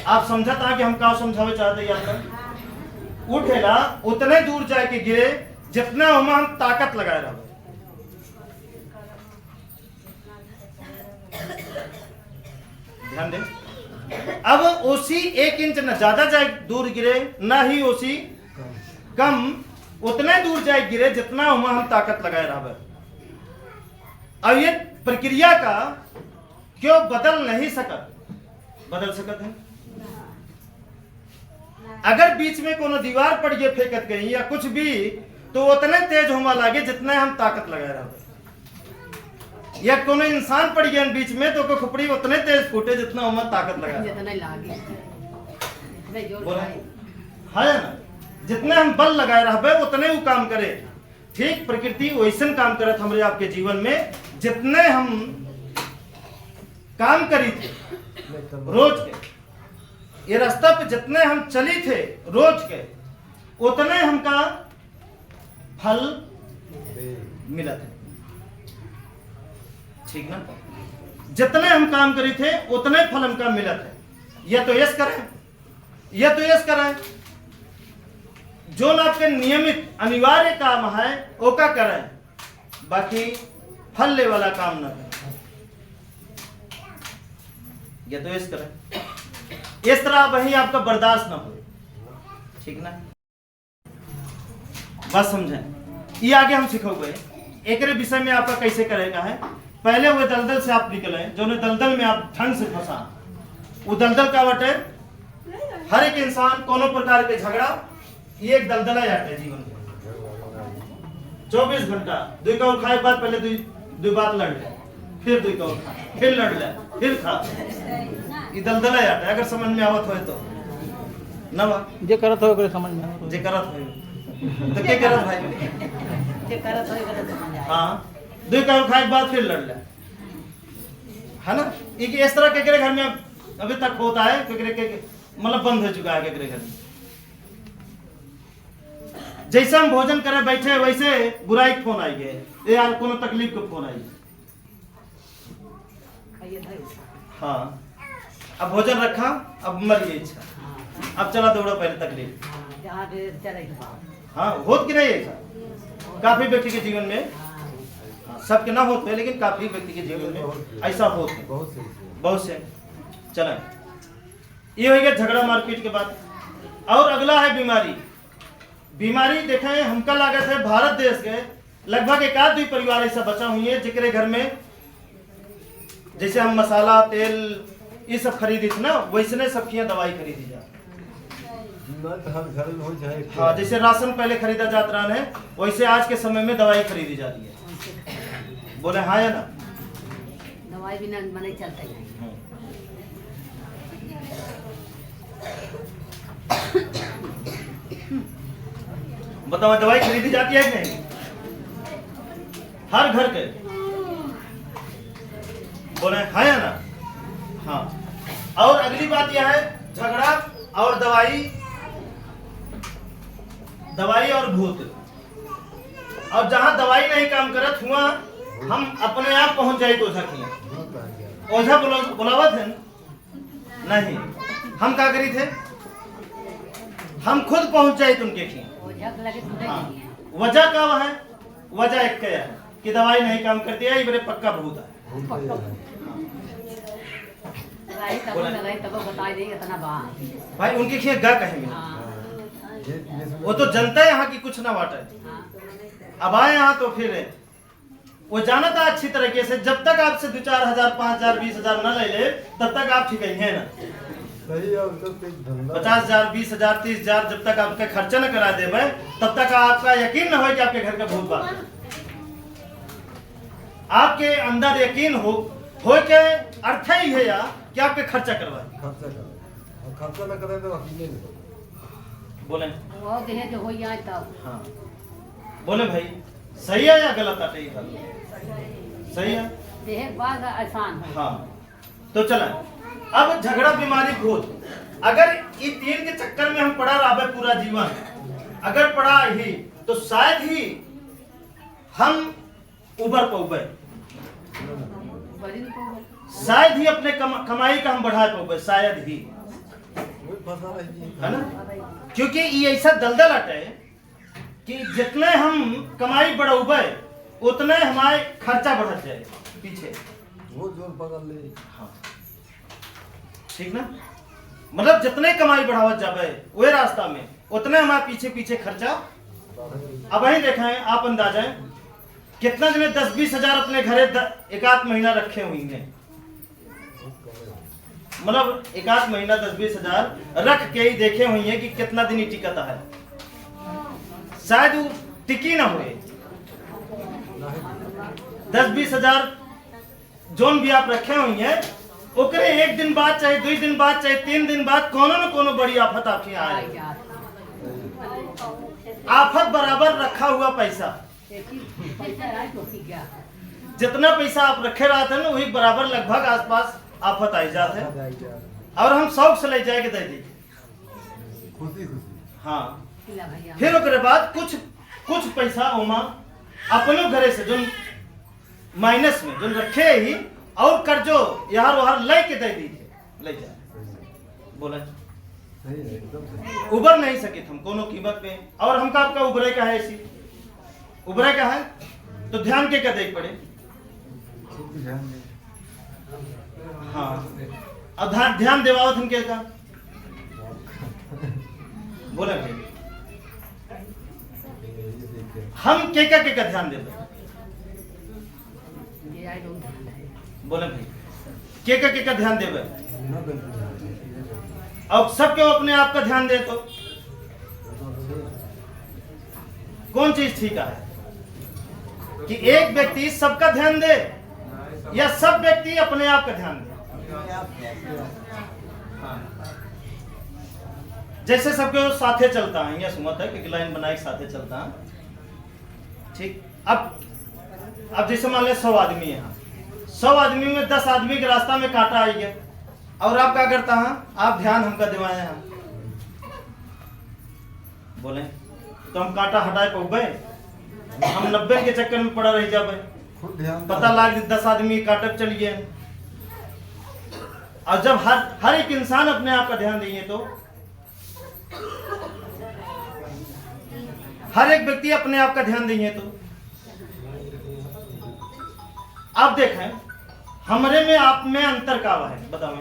आप समझा था कि हम का समझावे चाहते हैं आपका उठेला उतने दूर जाए के गिरे जितना हम ताकत लगाए रहो। ध्यान दें, अब ओसी 1 इंच न ज्यादा जाए दूर गिरे ना ही ओसी कम उतने दूर जाए गिरे जितना हम ताकत लगाए रहे। अब ये प्रक्रिया का क्यों बदल नहीं सकत, बदल सकत है। अगर बीच में कोनो दीवार पड़ गए फेंकत गई या कुछ भी तो उतने तेज होमा लागे जितने हम ताकत लगाए रहे। या कोनो इंसान पड़ गया बीच में तो खोपड़ी उतने तेज फूटे जितना हम ताकत लगाए जितने लागे इतने जोर बोला खाए। है ना, जितने हम बल लगाए रहे उतने वो काम करे। ठीक प्रकृति वैसन काम करत हमारे आपके जीवन में जितने हम काम करी थे रोज के ये रास्ता पे जितने हम चली थे रोज के उतने हमका फल मिला था। ठीक ना, जितने हम काम करी थे उतने फल हमका मिला था। या तो यस करें या तो यस करें, जो ना आपके नियमित अनिवार्य काम है वो का करें, बाकी फल ले वाला काम ना करें। या तो यस करें, इस तरह वही आपका बर्दाश्त ना हो। ठीक ना, बात समझें। ये आगे हम सिखोगे एक विषय में आपका कैसे करेगा है। पहले वो दलदल से आप निकले जो ने दलदल में आप ढंग से फंसा। वो दलदल का बटे हर एक इंसान कोनो प्रकार के झगड़ा ये एक दलदला जाते है जीवन में। 24 घंटा दुई का खाए बाद पहले दुई बात लड़ ले, फिर दुई का खा, फिर लड़ ले, फिर खा। ये दलदला जाता है। अगर समझ में आवत हो तो ना बा जे करत हो ओकरे समझ में आवत जे करत हो तो के करत भाई जे करत होई करत समझ आए। हाँ दुई का खाए के बाद फिर लड़ ले, है ना। ये इस तरह के घर में अभी तक होता है के मतलब बंद हो चुका है के घर में। जैसे हम भोजन करे बैठे वैसे बुराई के फोन आई गए यार कोनो तकलीफ के फोन आई। खाइए भाई। हाँ अब भोजन रखा अब मर गई इच्छा, अब चला दौड़ो पहले तकलीफ। हाँ, जहाँ पे चले तो हाँ होत कि नहीं ऐसा काफी व्यक्ति के जीवन में, हाँ, सबके ना होते लेकिन काफी व्यक्ति के जीवन में ऐसा होता है बहुत से। चलें ये हो गया झगड़ा मारपीट के बाद। और अगला है बीमारी। बीमारी देखें हमका लागत है भारत देश के लगभग 1-2 परिवार ऐसा बचा हुई है जिकरे घर में जैसे हम मसाला तेल ये सब खरीदी थी ना वैसने सब की दवाई खरीदी जा। हाँ जैसे राशन पहले खरीदा जाता रहा है वैसे आज के समय में दवाई खरीदी जा रही है। बोले हाँ या ना, दवाई बिना मने चलता ही नहीं। बताओ दवाई खरीदी जाती है कि नहीं हर घर के, बोले हाँ या ना। हाँ और अगली बात यह है झगड़ा और दवाई और भूत। और जहां दवाई नहीं काम करत हुआ हम अपने आप पहुंच जाए तो ओझा बुलावा थे नहीं, हम क्या करी थे हम खुद पहुंच जाए तुमके खी। हाँ वजह क्या है, वजह एक है कि दवाई नहीं काम करती है ये पक्का भूत है। तब बता देंगे इतना बात भाई उनके खिए गा कहे वो तो जनता है यहाँ की कुछ ना बाटे। अब आए यहाँ तो फिर वो जाना था अच्छी तरीके से जब तक आपसे 2-4 हजार 5 हजार 20 हजार न ले ले तब तक आप ठीक है ना। 50 हजार 20 हजार 30 हजार जब तक आपका खर्चा न करा दे तब तक आपका यकीन न हो कि आपके घर का भूत बात है। आपके अंदर यकीन हो के अर्थ ही है या कि आपके खर्चा करवाए। खर्चा न करें तो अकेले नहीं बोले वो देहे जो हो जाए तब। हाँ बोले भाई सही है या गलत है? सही है देहे बाद आसान है। हाँ तो चला अब झगड़ा बीमारी भूत अगर ये 3 के चक्कर में हम पड़ा रहा पूरा जीवन अगर पड़ा ही तो शायद ही हम उबर पौबे शायद ही अपने कमाई का हम बढ़ा पाओगे, शायद ही, वही फंसा रही है। है ना। क्योंकि ये ऐसा दलदल है कि जितने हम कमाई बढ़ाओगे उतने हमारे खर्चा बढ़त जाए पीछे। वो जोर पकड़ ले। हाँ ठीक ना, मतलब जितने कमाई बढ़ावत जावे वही रास्ता में उतने हमारे पीछे पीछे खर्चा। अब वही देखें आप अंदाजा कितना जने 10-20 हजार अपने घरे एक आध महीना रखे हुए हैं, मतलब एक आध महीना 10-20 हजार रख के ही देखे हुए हैं कि कितना दिन ही टिकता है। शायद वो टिकी ना हुए। 10-20 हजार जोन भी आप रखे हुए हैं ओकरे एक दिन बाद चाहे 2 दिन बाद चाहे 3 दिन बाद कोनो न कोनो बड़ी आफत आपके यहाँ आए। आफत बराबर रखा हुआ पैसा, जितना पैसा आप रखे रहते हैं ना वही बराबर लगभग आसपास आफत आई जाते हैं। और हम शौक से ले जाए के दे दी खुशी खुशी। हाँ फिर ओकरे बाद कुछ पैसा ओमा अपने घरे से जो माइनस में जो रखे ही और कर्जो यार वहां ले के दे दी ले जा बोला सही है, एकदम सही। उबर नहीं सके हम कोनो कीमत पे। और हमका आपका उबरे का है, ऐसी उबरे का है तो ध्यान के देख पड़े। खुद भी ध्यान दे। हाँ अब ध्यान देवावत हम के का बोले भाई ये देखिए। हम के का ध्यान देवे बोले भाई के का ध्यान देवे। ना बिल्कुल ध्यान दे। अब सब क्यों अपने आप का ध्यान दे तो कौन चीज ठीक है कि एक व्यक्ति सबका ध्यान दे या सब व्यक्ति अपने आप का ध्यान दे। हाँ। जैसे सबके साथे चलता है या सुमत है कि लाइन बनाए साथे चलता है ठीक। अब जैसे मान ले 100 आदमी है, 100 आदमी में 10 आदमी के रास्ता में कांटा आई गया और आप क्या करता है आप ध्यान हमका दिवाए हैं बोले तो हम कांटा हटाए पहुंचे हम 90 के चक्कर में पड़ा रह जाए। खुद ध्यान पता लाग 10 आदमी काटक चल गए। और जब हर एक इंसान अपने आप का ध्यान दिए तो हर एक व्यक्ति अपने आप का ध्यान दिए तो आप देखें हमारे में आप में अंतर का है बताओ।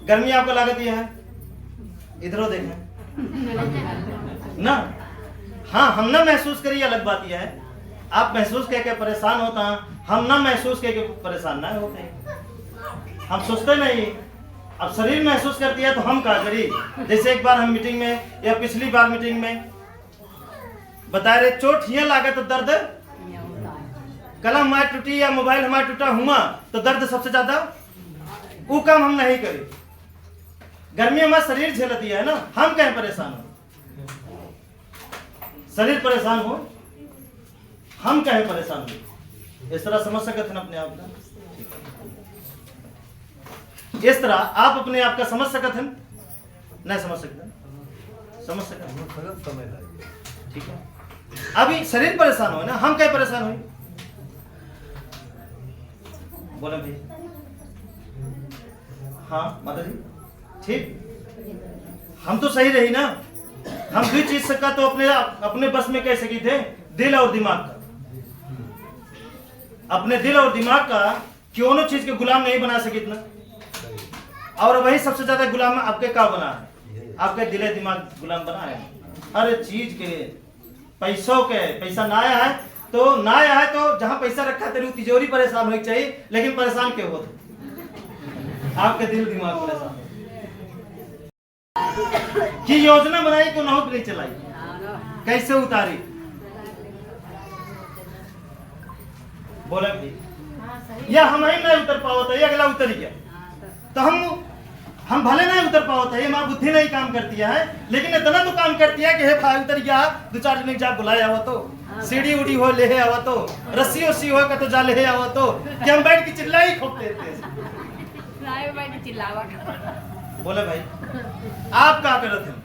गर्मी आपको लागत यह है इधरों देखें ना। हाँ हम ना महसूस करिए अलग बात यह है आप महसूस करके परेशान होता हैं, हम ना महसूस करके परेशान ना होते हम सोचते नहीं। अब शरीर महसूस करती है तो हम क्या करी। जैसे एक बार हम मीटिंग में या पिछली बार मीटिंग में बता रहे चोट ये लागे तो दर्द कलम हमारी टूटी या मोबाइल हमारा टूटा हुआ तो दर्द सबसे ज्यादा वो काम हम नहीं करी। गर्मी हमारा शरीर झेलती है ना, हम कहीं परेशान हो शरीर परेशान हो हम कहीं परेशान हो। इस तरह समझ सकते हैं अपने आप का। इस तरह आप अपने आप का समझ सकते हैं नहीं समझ सकते समझ सकते वो सगल समय लागे। ठीक है। अभी शरीर परेशान हो ना हम कहीं परेशान हो बोले भाई। हाँ माता जी ठीक हम तो सही रही ना। हम भी चीज का तो अपने बस में कह सकी थे दिल और दिमाग का। अपने दिल और दिमाग का क्यों नो चीज के गुलाम नहीं बना सकी इतना। और वही सबसे ज्यादा गुलाम आपके क्या बना है आपके दिल दिमाग गुलाम बना है हर चीज के। पैसों के पैसा ना आया है तो ना आया है तो जहां पैसा रखा तेरी तिजोरी परेशान होनी चाहिए लेकिन परेशान क्यों हो आपके दिल दिमाग परेशान कि योजना बनाई को नौकरी चलाई कैसे उतारी बोले या हम ही नहीं उतर पाओ तो अगला उतर गया तो हम भले नहीं उतर पाओ थे हमारी बुद्धि नहीं काम करती है लेकिन इतना तो काम करती है कि हे भाई उतर गया 2-4 दिन जा बुलाया हुआ तो सीढ़ी उड़ी हो ले आवा तो रस्सी उसी हो का तो जा ले आवा तो कि हम बैठ के चिल्लाई खोपते थे बोले भाई आप क्या करत हैं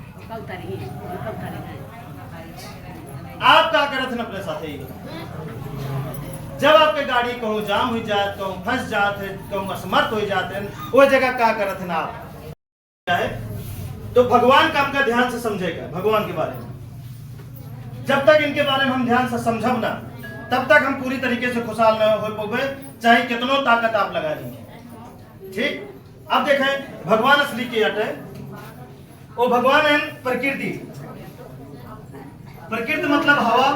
आप क्या करत हैं अपने साथ ही जब आपके गाड़ी कहूँ जाम हो जात, कहूँ फंस जात है, कहूँ असमर्थ हो जाते हैं, वो जगह क्या करत है ना आप है? तो भगवान का हमका ध्यान से समझेगा भगवान के बारे में। जब तक इनके बारे में हम ध्यान से समझब ना, तब तक हम पूरी तरीके से खुशहाल न हो पाए, चाहे कितनों ताकत आप लगा देंगे। ठीक, अब देखें भगवान असली के अटे वो भगवान है प्रकृति। प्रकृति मतलब हवा,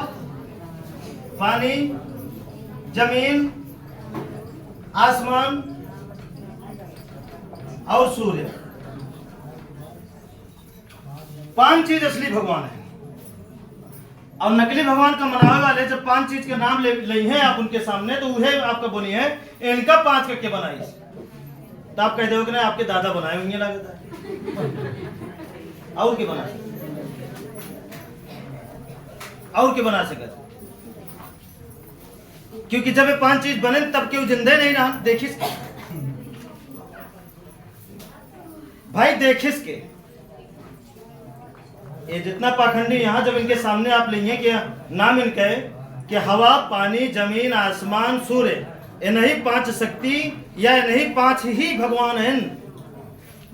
पानी, जमीन, आसमान और सूर्य। 5 चीज असली भगवान है। और नकली भगवान का मनावे वाले जब 5 चीज के नाम ले हैं आप उनके सामने, तो वह आपका बोली है इनका 5 करके बनाई, तो आप कह दोगे कि नहीं आपके दादा बनाए होंगे लगता है। और के बना और के बना सके, क्योंकि जब ये 5 चीज बने तब क्यों जिंदे नहीं रहा। देखिस भाई, देखिस के ये जितना पाखंडी यहाँ जब इनके सामने आप लेंगे कि नाम इनके कि हवा, पानी, जमीन, आसमान, सूर्य, ये नहीं 5 शक्ति या ये नहीं 5 ही भगवान हैं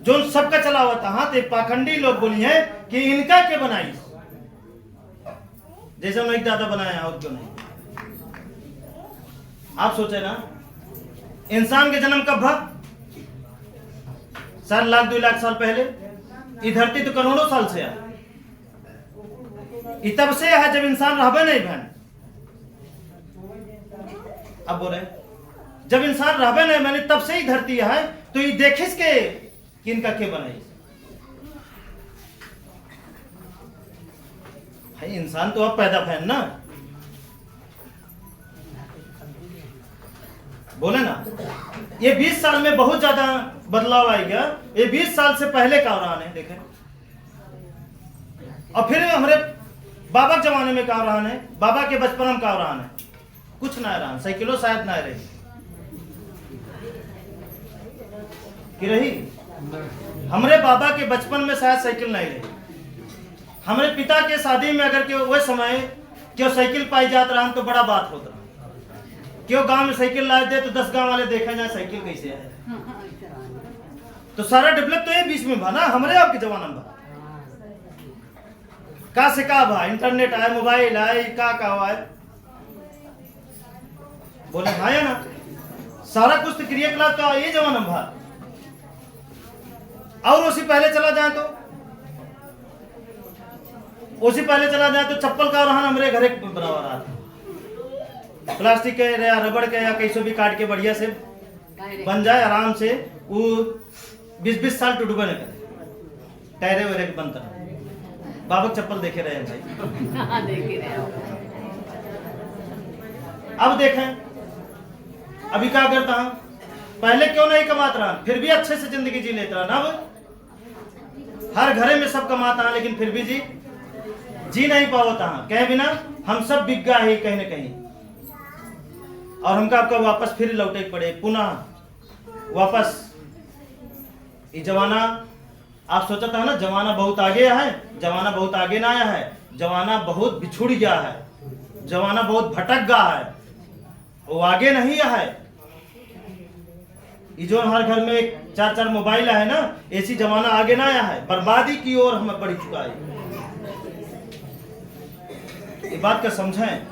जो सबका चला हुआ था। हाँ, तो पाखंडी लोग बोली है कि इनका क्या बनाई, जैसे उन्हें दादा बनाया और क्यों नहीं। आप सोचे ना, इंसान के जन्म कब हुआ? 4 लाख 2 लाख साल पहले। ये धरती तो करोड़ों साल से है, तब से है जब इंसान रहबे नहीं बहन। अब बोले जब इंसान रहबे नहीं मैंने तब से ही धरती है, तो ये देखिस के कि इनका क्या बनाई। भाई इंसान तो अब पैदा फैन ना, बोले ना। ये 20 साल में बहुत ज्यादा बदलाव आएगा। ये 20 साल से पहले का रहा है देखे, और फिर हमारे बाबा के जमाने में कहा रहा है, बाबा के बचपन में कहा रहा है, कुछ ना रहा, साइकिलों शायद ना रही कि रही। हमारे बाबा के बचपन में शायद साइकिल नहीं रही। हमारे पिता के शादी में अगर क्यों वह समय क्यों साइकिल पाई जात रहा तो बड़ा बात होता। क्यों गांव में साइकिल ला दे तो 10 गांव वाले देखा जाए साइकिल कैसे है। तो सारा डेवलप तो ये बीच में भा ना, हमारे आपके जमाना में का से का भा, इंटरनेट आए, मोबाइल आए, का हुआ है, बोले भाई ना, सारा कुछ तो क्रियाकलाप का ये जमाना में भा। और उसी पहले चला जाए तो चप्पल का रहा हमारे घरे बनावा रहा था, प्लास्टिक के या रबड़ के या कैसे भी काट के बढ़िया से बन जाए आराम से। वो 20-20 साल टूटबे न करे, टायरे वगैरह के बनता है। बाबा चप्पल देखे रहे हैं भाई। देखे रहे हो। अब देखें अभी क्या करता हूं, पहले क्यों नहीं कमाता रहा, फिर भी अच्छे से जिंदगी जी लेता रहा ना। अब हर घरे में सब कमाता है, लेकिन फिर भी जी नहीं पाता है, कहे बिना हम सब बिक गए ही कहीं न कहीं। और हमका आपका वापस फिर लौटे पड़े, पुनः वापस ये जमाना। आप सोचा था ना जमाना बहुत आगे है, जमाना बहुत आगे ना आया है, जमाना बहुत बिछुड़ गया है, जमाना बहुत भटक गया है, वो आगे नहीं है। ये जो हर घर में 4-4 मोबाइल है ना, ऐसी जमाना आगे ना आया है, बर्बादी की ओर हमें बढ़ चुका है। ये बात का समझें,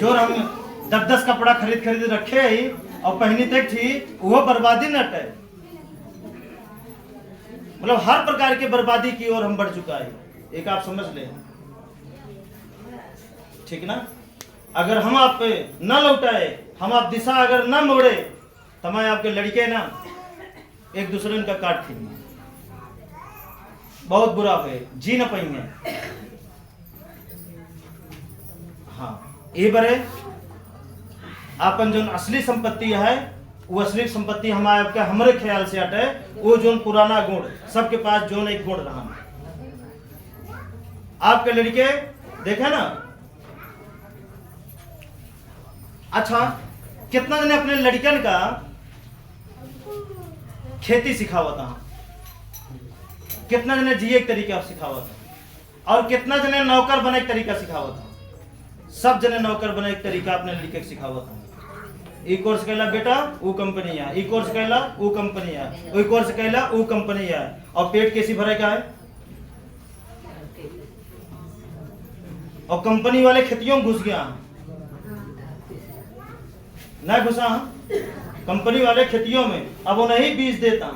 जो हम 10-10 कपड़ा खरीद रखे ही और पहनी तक थी, वो बर्बादी न है। मतलब हर प्रकार की बर्बादी की ओर हम बढ़ चुका है, एक आप समझ ले, ठीक ना। अगर हम आप पे न लौटाए, हम आप दिशा अगर न मोड़े, तो मैं आपके लड़के ना एक दूसरे का काट थी, बहुत बुरा हुए, जी न पाएंगे। हाँ, ये बरे अपन जो असली संपत्ति है, वो असली संपत्ति हमारे ख्याल से हटे, वो जो पुराना गुण सबके पास जो एक गुण रहा। आपके लड़के देखे ना, अच्छा कितना जने अपने लड़कन का खेती सिखावा था, कितना जने जिए एक तरीका सिखावा था, और कितना जने नौकर बने एक तरीका सिखावा था। सब जने नौकर बने एक तरीका अपने लड़के सिखावा था। ई कोर्स कैला बेटा वो कंपनी है, ई कोर्स कैला वो कंपनी है, वो कोर्स कैला वो कंपनी है। और पेट कैसी भरे का है? और कंपनी वाले खेतियों में घुस गया ना, घुसा कंपनी वाले खेतियों में। अब वो नहीं बीज देता,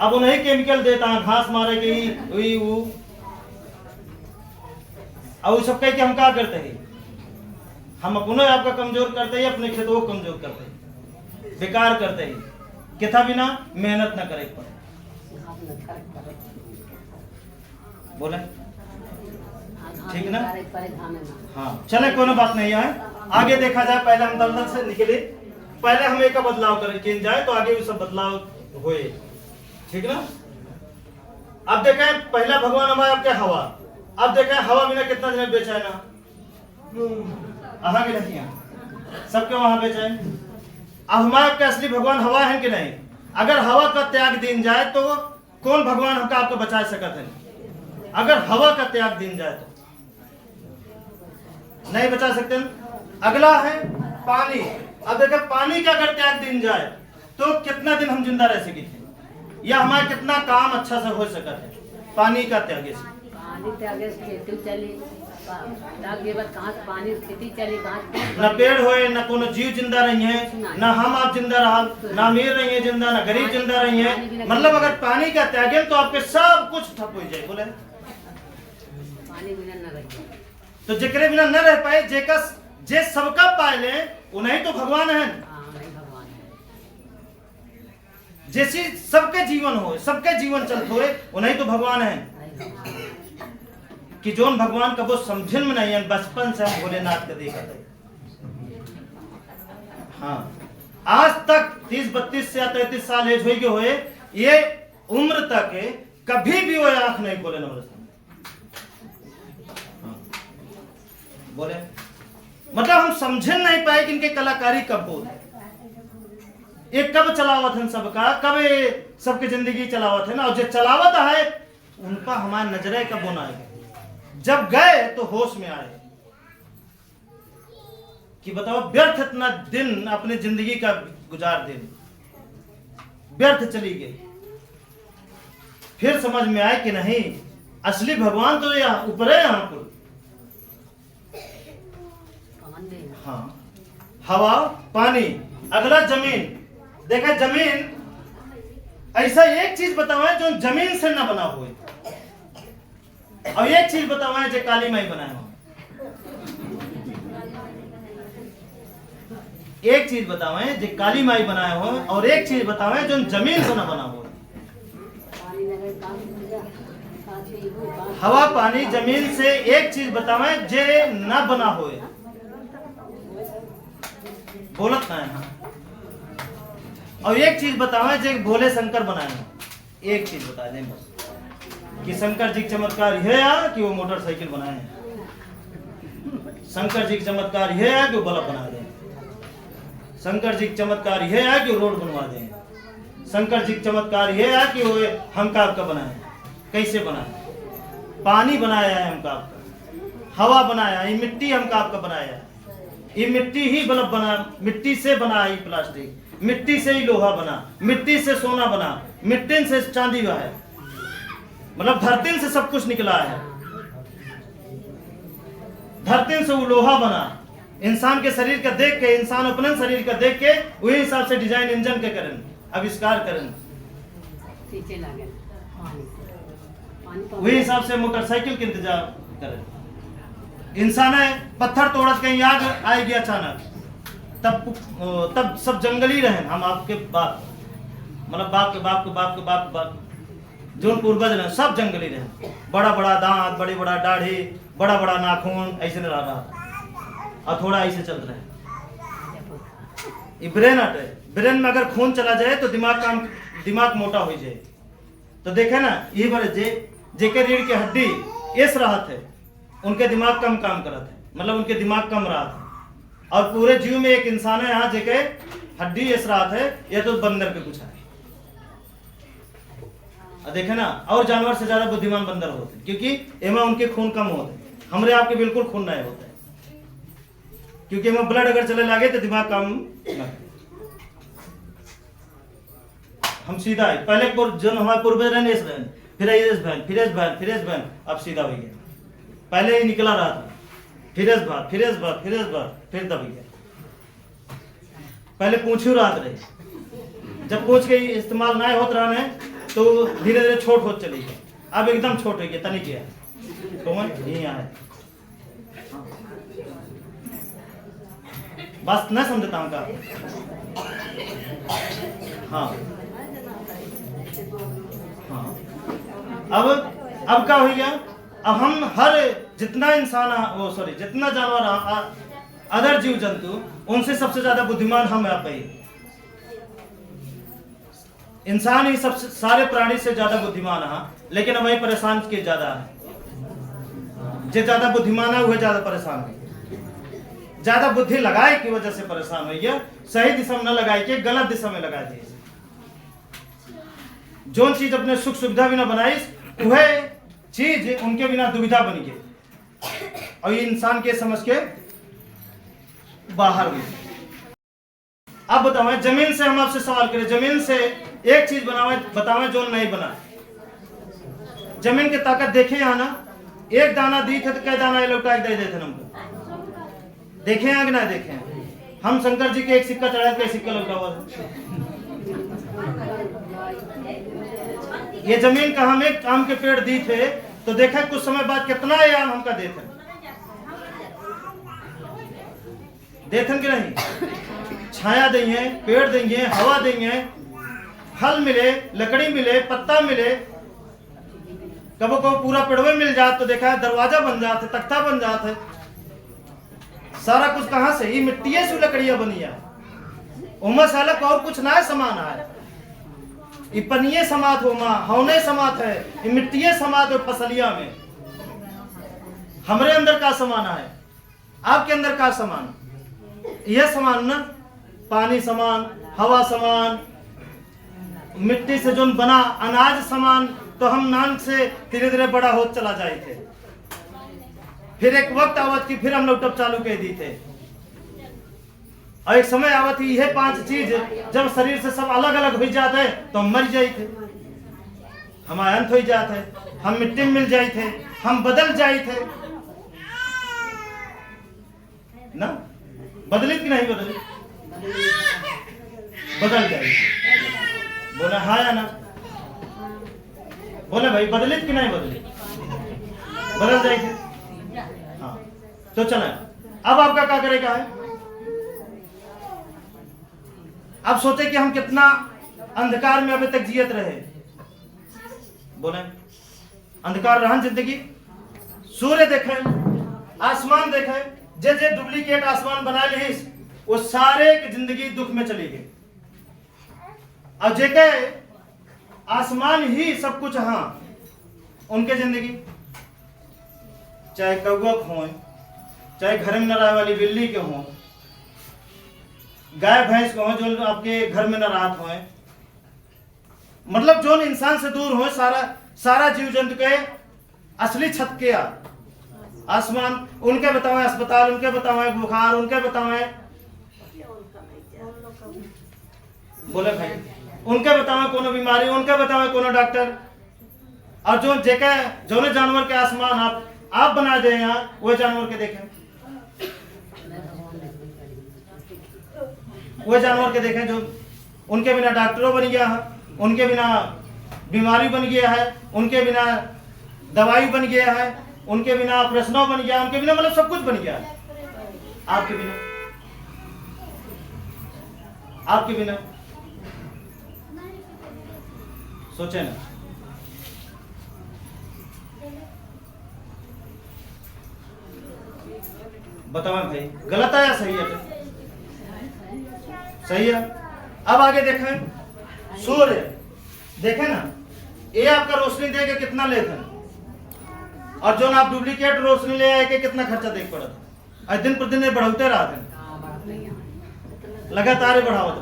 अब वो नहीं केमिकल देता, घास मारे के वो। अब वो सब कह के हम क्या करते हैं? हम अपने आप का कमजोर करते हैं, अपने खेतों को कमजोर करते हैं, बेकार करते हैं। किथा बिना मेहनत न करे पड़े। बोले ठीक ना? हाँ चले, कोई बात नहीं है। आगे देखा जाए, पहले हम दलदल से निकले, पहले हम एक बदलाव करें जाए तो आगे भी सब बदलाव हुए, ठीक ना? अब देखें, पहला भगवान हमारे आपके हवा। अब देखें हवा बिना कितना दिन बेचैन है, भी नहीं सबके वहां बेचैन। अब हमारे आपके असली भगवान हवा है कि नहीं? अगर हवा का त्याग दिन जाए तो कौन भगवान हमका आपको बचा सकते हैं? अगर हवा का त्याग दिन जाए तो नहीं बचा सकते। अगला है पानी। अब देखो पानी का अगर त्याग दिन जाए तो कितना दिन हम जिंदा रह सके थे, या हमारा कितना काम अच्छा से हो सका है पानी का त्याग से। पानी त्यागे से खेती चली, पानी खेती चली, न पेड़ होए, न कोनो जीव जिंदा रही है, न हम आप जिंदा रहा, न अमीर रही है जिंदा, न गरीब जिंदा रही है। मतलब अगर पानी का त्याग है तो आपके सब कुछ ठप हो जाए। बोले पानी बिना न रहे तो जेकरे बिना न रह पाए, जे सबका पाए ले उन्हीं तो भगवान है। भगवान है। जैसी सबके जीवन हो, सबके जीवन चलते हुए उन्हीं तो भगवान है। कि जोन भगवान का वो समझन में नहीं है, बचपन से हम भोलेनाथ के देखा थे। हाँ आज तक 30-32 या 33 साल एज हो गए, ये उम्र तक कभी भी वो आंख नहीं खोले न बोले। मतलब हम समझ नहीं पाए कि इनके कलाकारी कब हो, ये कब चलावत है सबका, कब सबकी जिंदगी चलावत है ना। और जो चलावत है उनका हमारा नजरे कब होना है, जब गए तो होश में आए। कि बताओ व्यर्थ इतना दिन अपनी जिंदगी का गुजार दिन व्यर्थ चली गई। फिर समझ में आए कि नहीं, असली भगवान तो यहाँ ऊपर है, यहाँ पर। हाँ हवा, पानी, अगला जमीन। देखा जमीन, ऐसा एक चीज बताओ जो जमीन से ना बना हुआ, और एक चीज बताओ जो काली माई बनाया हो। एक चीज बताओ जो काली माई बनाया हो, और एक चीज बताओ जो जमीन से ना बना हो। हवा, पानी, जमीन से एक चीज बताओ जे ना बना हो। बोलत ना है। और एक चीज बताओ जो भोले शंकर बनाए हो। एक चीज बता दें बस कि शंकर जी चमत्कार है या कि वो मोटरसाइकिल बनाए हैं। शंकर जी का चमत्कार है या कि वो बल्ब बना दें। शंकर जी का चमत्कार है या कि वो रोड बनवा दें। शंकर जी का चमत्कार है या कि वो हमका आपका बनाए। कैसे बनाए? पानी बनाया है हमका आपका, हवा बनाया, ये मिट्टी हमका आपका बनाया, ये मिट्टी ही बल्ब बना, मिट्टी से बना ही प्लास्टिक, मिट्टी से ही लोहा बना, मिट्टी से सोना बना, मिट्टी से चांदी बना है। मतलब धरती से सब कुछ निकला है, धरती से वो लोहा बना। इंसान के शरीर का देख के, इंसान अपने शरीर का देख के वही हिसाब से डिजाइन इंजन के करें, आविष्कार करें, वही हिसाब से मोटरसाइकिल के इंतजाम करें। इंसान है पत्थर तोड़त कहीं आग आएगी अचानक, तब सब जंगली रहे। हम आपके बाप, मतलब बाप के बाप के बाप के बाप के बाप जो पूर्वज रहे सब जंगली रहे। बड़ा बड़ा दांत, बड़ी बड़ा दाढ़ी, बड़ा बड़ा नाखून, ऐसे नहीं रहा, और थोड़ा ऐसे चल रहे। ये ब्रेन है, ब्रेन में अगर खून चला जाए तो दिमाग मोटा हो जाए। तो देखे ना, ये बारे जेके रीढ़ की हड्डी इस रहा थे, उनके दिमाग कम काम करा थे, मतलब उनके दिमाग कम रहा था। और पूरे जीव में एक इंसान है यहाँ जेके हड्डी इस रहा थे, ये तो बंदर के कुछ है। देखे ना, और जानवर से ज्यादा बुद्धिमान बंदर होते, क्योंकि एमा उनके खून कम होते, हमरे आपके बिल्कुल खून नहीं होते। क्योंकि मैं ब्लड अगर चले लागे तो दिमाग काम ना करे। हम सीधा है पहले जो हमारे पूर्वज रहने फिर एस बहन फिर एस बहन फिर एस बहन, अब सीधा हो गया। पहले ही निकला रहा था, फिर एस बात फिर एस बात फिर एस बात, फिर दब गया। पहले पूछू रात रहे, जब पूछ के इस्तेमाल ना होत रहा है तो धीरे धीरे छोट होत चली गई। अब एकदम छोट हो गया, तनी किया तो यही आए बस न समझता हूँ का। हाँ हाँ अब क्या हो गया, अब हम हर जितना इंसान वो सॉरी जितना जानवर अदर जीव जंतु उनसे सबसे ज्यादा बुद्धिमान हम आप ही। इंसान ही सबसे सारे प्राणी से ज्यादा बुद्धिमान है, लेकिन वही परेशान के ज्यादा है। जो ज्यादा बुद्धिमान है वह ज्यादा परेशान है। ज्यादा बुद्धि लगाए की वजह से परेशान हो गया, सही दिशा में न लगाए के गलत दिशा में लगा दिए। जो चीज अपने सुख सुविधा बिना बनाई वह चीज उनके बिना दुविधा बन गई और ये इंसान के समझ के बाहर हुई। अब बताओ जमीन से हम आपसे सवाल करें, जमीन से एक चीज बनावे बतावे जो नहीं बना। जमीन की ताकत देखे यहाँ ना, एक दाना दी थे तो कई दाना ये लोग दे देते हमको, देखे हैं कि ना देखे हैं। हम शंकर जी के एक सिक्का चढ़ाए थे, सिक्का लौटा हुआ। ये जमीन का हम एक आम के पेड़ दी थे तो देखा कुछ समय बाद कितना ये आम हमका देते देथन कि नहीं। छाया देंगे, पेड़ देंगे, हवा देंगे, फल मिले, लकड़ी मिले, पत्ता मिले, कबो कबो पूरा पेड़वे मिल जात तो देखा है दरवाजा बन जाते, तख्ता बन जाते। सारा कुछ कहां से, ये मिट्टी से लकड़ियां बनी है। उमा साला को और कुछ ना है समान है। ये पनिये समात हो माँ हौने समात है, ये मिट्टी समात हो फसलिया में। हमरे अंदर का समान है, आपके अंदर का समान, यह समान ना, पानी समान, हवा समान, मिट्टी से जो बना अनाज समान। तो हम नान से धीरे धीरे बड़ा होत चला जाए थे। फिर एक वक्त आवत की फिर हम लोग टप चालू कर दी थे और एक समय आवत ही यह 5 चीज जब शरीर से सब अलग अलग हो जाते है तो हम मर जाए थे, हमारा अंत हो जाते है, हम मिट्टी में मिल जाए थे, हम बदल जाए थे ना। बदलित कि नहीं बदलित, बदल जाए। बोले हाँ या ना, बोले भाई बदलित कि नहीं बदलित, बदल जाए थे। हाँ तो चले अब आपका क्या करेगा है। अब सोचे कि हम कितना अंधकार में अभी तक जियत रहे। बोले अंधकार रहन जिंदगी, सूर्य देखे, आसमान देखे, जे जे डुप्लीकेट आसमान बना ली वो सारे की जिंदगी दुख में चली गई। और जे के आसमान ही सब कुछ, हाँ उनके जिंदगी चाहे कौआ हो, चाहे घर में न रहे वाली बिल्ली के हों, गाय भैंस को हो जो आपके घर में न राहत हो, मतलब जो इंसान से दूर हो, सारा जीव जंतु के असली छत के आसमान उनके बतावे, अस्पताल उनके बतावे, बुखार उनके बतावे, बोले भाई उनके बतावे कोनो बीमारी, उनके बतावे कोनो डॉक्टर। और जो जेके जो जानवर के आसमान आप बना दे यहाँ, वो जानवर के देखें, वो जानवर के देखें जो उनके बिना डॉक्टरों बन गया है, उनके बिना बीमारी बन गया है, उनके बिना दवाई बन गया है, उनके बिना ऑपरेशनों बन गया, उनके बिना मतलब सब कुछ बन गया। आपके बिना, आपके बिना सोचे ना। बताओ भाई गलत है या सही है? सही है। अब आगे देखें, सूर्य देखें ना, ये आपका रोशनी देके कितना लेते हैं और जो आप डुप्लीकेट रोशनी ले आए के कितना खर्चा देख पड़ा। दिन प्रतिदिन बढ़ते रहते लगातार बढ़ावत,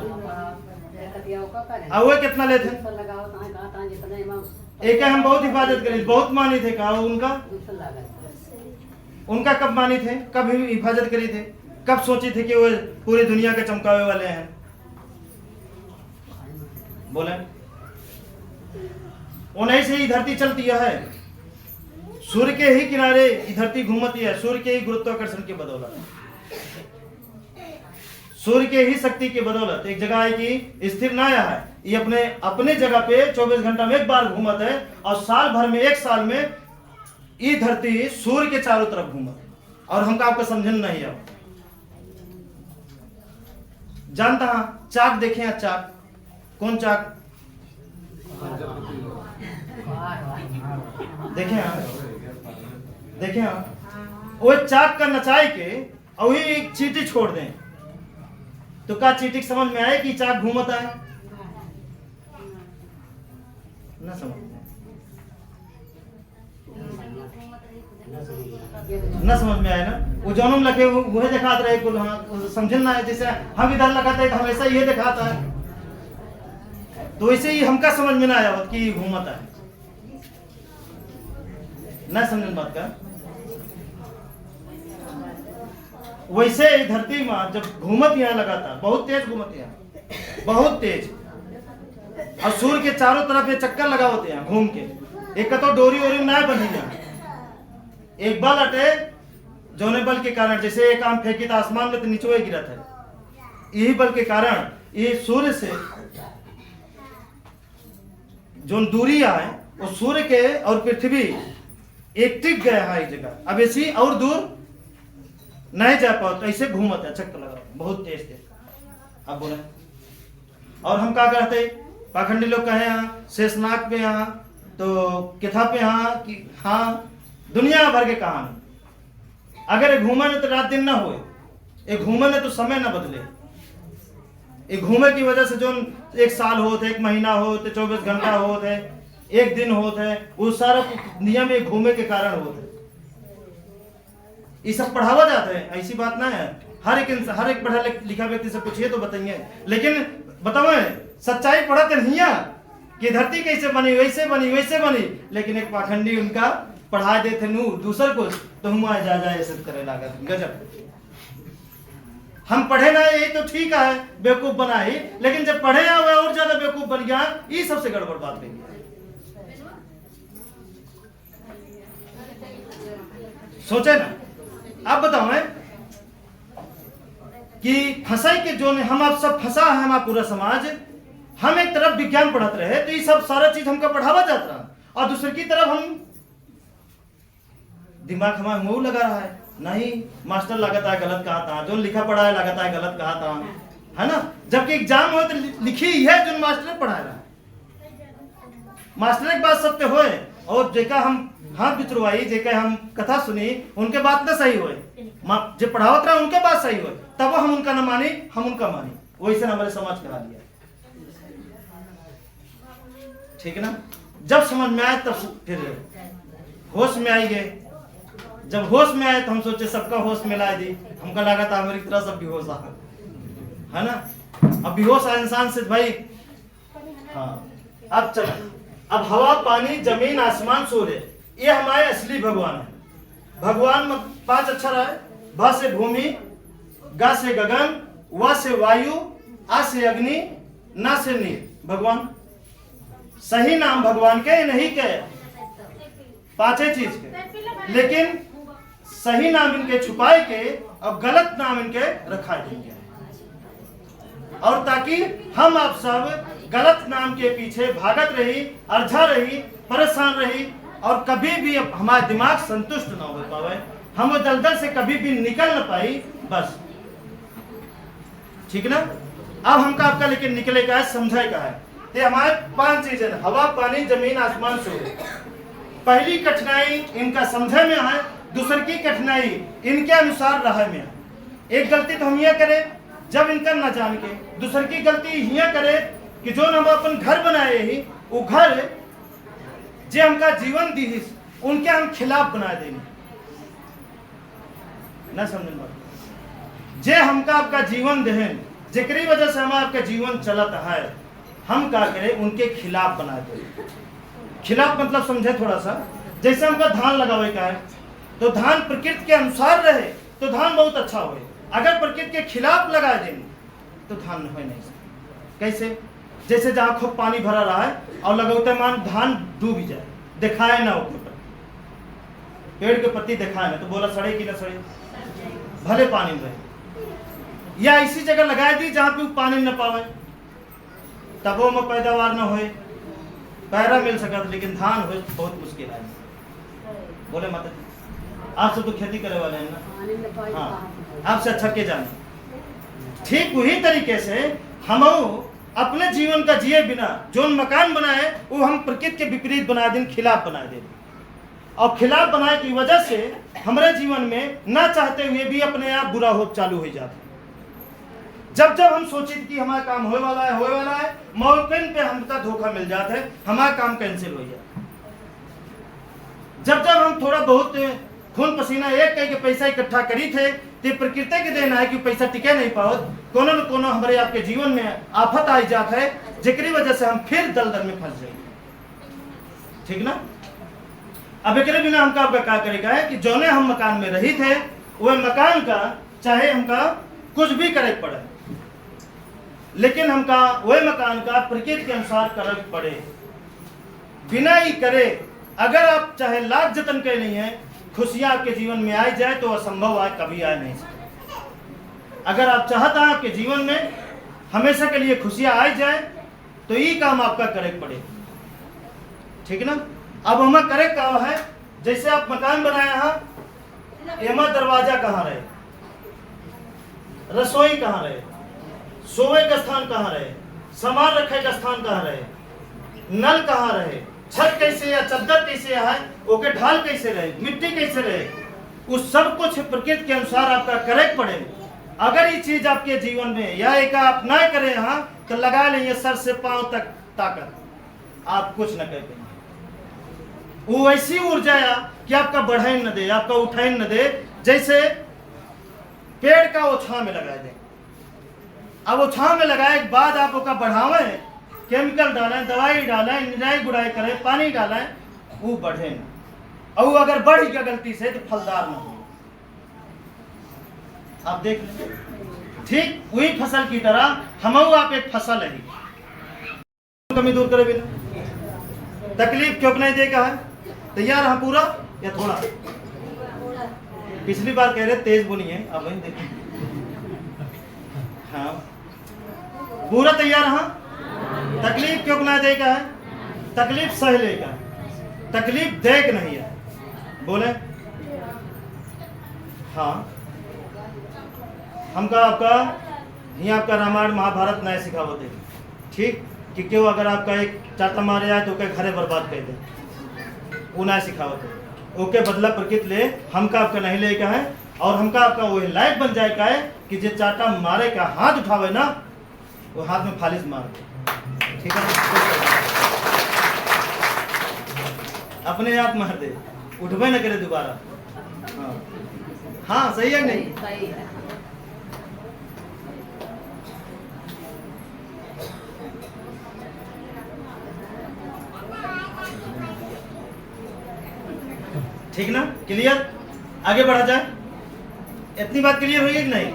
वो कितना लेते हैं। एक हम बहुत हिफाजत करी, बहुत मानी थे, कहा उनका कब मानी थे, कब हिफाजत करी थे, कब सोची थी कि वो पूरी दुनिया के चमकावे वाले हैं? बोले उन्हीं से ही धरती चलती है। सूर्य के ही किनारे धरती घूमती है, सूर्य के ही गुरुत्वाकर्षण की बदौलत, सूर्य के ही शक्ति की बदौलत एक जगह है कि स्थिर ना है, ये अपने अपने जगह पे 24 घंटा में एक बार घूमत है, और साल भर में एक साल में ये धरती सूर्य के चारों तरफ घूमत है। और हमका आपको समझन नहीं है। जानता हाँ चाक देखे हैं? चाक कौन चाक देखे हाँ? देखे हाँ? वो चाक का नचाई के और वही एक चीटी छोड़ दें तो क्या चीटी समझ में आए कि चाक घूमता है? ना समझ में, ना समझ में आए ना। वो जनम लगे वह दिखाते रहे कुल, हाँ समझन ना है। जैसे हम इधर लगाते हैं हमेशा ये दिखाता है, तो वैसे ही हमका समझ में ना आया कि घूमता है। ना समझन बात का। वैसे धरती में जब घूमत यहाँ लगातार बहुत तेज घूमत यहाँ, बहुत तेज, और सूर्य के चारों तरफ ये चक्कर लगा होते हैं घूम के। एक तो डोरी ओरी ना बनी यहाँ, एक बल अटे जोने बल के कारण, जैसे एक आम फेंकी तो आसमान में तो नीचे गिरत है, यही बल के कारण ये सूर्य से जो दूरी है वो सूर्य के और पृथ्वी एक टिक गया है एक जगह। अब ऐसी और दूर नहीं जा पाओ तो ऐसे घूमत है, चक्कर लगा बहुत तेज तेज। अब बोले और हम क्या करते, पाखंडी लोग कहे यहाँ शेषनाग पे यहाँ तो किथा पे यहाँ कि हाँ दुनिया भर के कहानी। अगर एक घूमे तो रात दिन ना हो, एक घूमे तो समय ना बदले। एक घूमे की वजह से जो एक साल होते, एक महीना होते, 24 घंटा होते, एक दिन होते, वो सारा नियम एक घूमे के कारण होते। ये सब पढ़ावा जाता है, ऐसी बात ना है। हर एक पढ़ा लिखा व्यक्ति से पूछिए तो बताएंगे, लेकिन बताओ सच्चाई पढ़ाते नहीं कि धरती कैसे बनी वैसे बनी वैसे बनी, लेकिन एक पाखंडी उनका पढ़ा देते नू दूसर कुछ तो हम जा ऐसे करे लागत गजब। हम पढ़े ना ये तो ठीक है बेवकूफ बना ही, लेकिन जब पढ़े हुए और ज्यादा बेवकूफ बन गया, ये सबसे गड़बड़ बात है। सोचे ना, आप बताओ कि फंसाई के जो हम आप सब फंसा है, हमारा पूरा समाज। हम एक तरफ विज्ञान पढ़ते रहे तो ये सब सारा चीज हमका पढ़ावा जाता रहा, और दूसरी की तरफ हम दिमाग हमारा मुंह लगा रहा है नहीं मास्टर लगाता है गलत कहा था, जो लिखा पढ़ा है लगाता है गलत कहा था, है ना। जबकि एग्जाम हो तो लिखी है जो मास्टर पढ़ा रहा है, मास्टर एक बात सत्य होए, और जेका हम हाथ बिचरवाई जेका हम कथा सुनी उनके बात ना सही होए, जो पढ़ावत रहा उनके बात सही होए, तब हम उनका न मानी हम उनका मानी। वैसे हमारे समाज करा दिया, ठीक है ना। जब समझ में आए तब फिर होश में आएंगे। जब होश में आए तो हम सोचे सबका होश मिला दी, हमका लगा था हमारी तरह सब बेहोश है ना। अब बेहोश इंसान से भाई हाँ। अब चलो, अब हवा पानी जमीन आसमान सूर्य ये हमारे असली भगवान है। भगवान में 5 अक्षर है, भ से भूमि, ग से गगन, व से वायु, आ से अग्नि, ना से नीर। भगवान सही नाम भगवान के नहीं के 5 चीज के, लेकिन सही नाम इनके छुपाए के और गलत नाम इनके रखा देंगे, और ताकि हम आप सब गलत नाम के पीछे भागत रही, अर्झा रही, परेशान रही, और कभी भी हमारा दिमाग संतुष्ट ना हो पावे, हम दलदल से कभी भी निकल ना पाई, बस ठीक ना। अब हमका आपका लेकिन निकले का है, समझे का है। तो हमारे 5 चीजें हवा पानी जमीन आसमान सूर्य। पहली कठिनाई इनका समझे में है, दूसरी की कठिनाई इनके अनुसार रहे में है। एक गलती तो हम यह करें जब इनका न जान के, दूसरी की गलती यह करे कि जो हम अपन घर बनाए ही वो घर जे हमका जीवन दी उनके हम खिलाफ बना देंगे ना। समझ में जे हमका आपका जीवन दें जेकरी वजह से हम आपका जीवन चलता है, हम क्या करें उनके खिलाफ बना दें। खिलाफ मतलब समझे थोड़ा सा, जैसे हमका धान लगावे का है तो धान प्रकृति के अनुसार रहे तो धान बहुत अच्छा हो, अगर प्रकृति के खिलाफ लगा देंगे तो धान हो नहीं सकता। कैसे? जैसे जहाँ खूब पानी भरा रहा है और लगौते मान धान डूब जाए, दिखाए ना ऊपर पेड़ के पत्ती दिखाए ना, तो बोला सड़े कि ना सड़े, भले पानी में रहे। या इसी जगह लगा दी जहाँ पे पानी न पावे, तबो में पैदावार न होए, पैरा मिल सकता, लेकिन धान हो बहुत मुश्किल है। बोले माता जी आप सब तो खेती करे वाले हैं ना, हाँ, आपसे अच्छा के जाने। ठीक वही तरीके से हम अपने जीवन का जिए बिना जो मकान बनाए वो हम प्रकृति के विपरीत बना दें, खिलाफ बना दें, और खिलाफ बनाए की वजह से हमारे जीवन में ना चाहते हुए भी अपने आप बुरा हो चालू हो जाता है। जब जब हम सोचित कि हमारा काम होने वाला है, मौके पे हमका धोखा मिल जाता है, हमारा काम कैंसिल हो जाता है। जब जब हम थोड़ा बहुत खून पसीना एक कई के पैसा इकट्ठा करी थे, तो प्रकृति के देना है कि पैसा टिके नहीं पाओ, कोनो न कोनो हमारे आपके जीवन में आफत आई जाता है, जिकरी वजह से हम फिर दलदल में फंस जाएंगे। ठीक ना? अब एक बिना हमका क्या करेगा है कि जौने हम मकान में रही थे वह मकान का चाहे हमका कुछ भी करे पड़े, लेकिन हमका वह मकान का प्रकृति के अनुसार करे पड़े, बिना ही करे। अगर आप चाहे लाख जतन करे नहीं है, खुशियां आपके जीवन में आई जाए तो असंभव आज कभी आ नहीं सकता। अगर आप चाहता हैं आपके जीवन में हमेशा के लिए खुशियां आई जाए तो ये काम आपका करे पड़े। ठीक ना? अब हमें करे क्या है, जैसे आप मकान बनाए हैं, एमा दरवाजा कहाँ रहे, रसोई कहाँ रहे, सोए का स्थान कहाँ रहे, सामान रखे का स्थान कहाँ रहे, नल कहाँ रहे, छत कैसे या चद्दर कैसे है, ओके ढाल कैसे रहे, मिट्टी कैसे रहे, उस सब कुछ प्रकृति के अनुसार आपका करे पड़े। अगर ये चीज आपके जीवन में या एक आप ना करें यहाँ तो लगा लेंगे सर से पांव तक ताकत, आप कुछ न कर पाएंगे। वो ऐसी ऊर्जा कि आपका बढ़ाई न दे, आपका उठाई न दे, जैसे पेड़ का वो छां में लगा दे। अब वो छां में लगाए के बाद आप उसका बढ़ावे, केमिकल डालें, दवाई डालें, निराई गुड़ाई करें, पानी डालें, वो बढ़े ना। और वो अगर बढ़ गया गलती से तो फलदार ना हो। आप देख लीजिए, ठीक वही फसल की तरह हम आप एक फसल है, कमी दूर करे बिना तकलीफ क्यों नहीं देगा है। तैयार है पूरा या थोड़ा? पिछली बार कह रहे तेज बोलिए, अब वही देखिए। हाँ पूरा तैयार है। तकलीफ क्यों ना देगा है, तकलीफ सह लेगा, तकलीफ देख नहीं है। बोले हाँ, हमका आपका यहाँ आपका रामायण महाभारत नए सिखावते, ठीक कि क्यों अगर आपका एक चाटा मारे आए तो क्या घरे बर्बाद कर दे, वो नए सिखावते। ओके बदला प्रकृति ले, हमका आपका नहीं लेगा है, और हमका आपका वो लायक बन जाएगा है कि जो चाटा मारे का हाथ उठावे ना, वो हाथ में फालिश मार दे। ठीक है, अपने आप मार दे, उठवे न करे दोबारा। हाँ हाँ सही है नहीं? सही है। ठीक ना? क्लियर? आगे बढ़ा जाए। इतनी बात क्लियर हुई कि नहीं?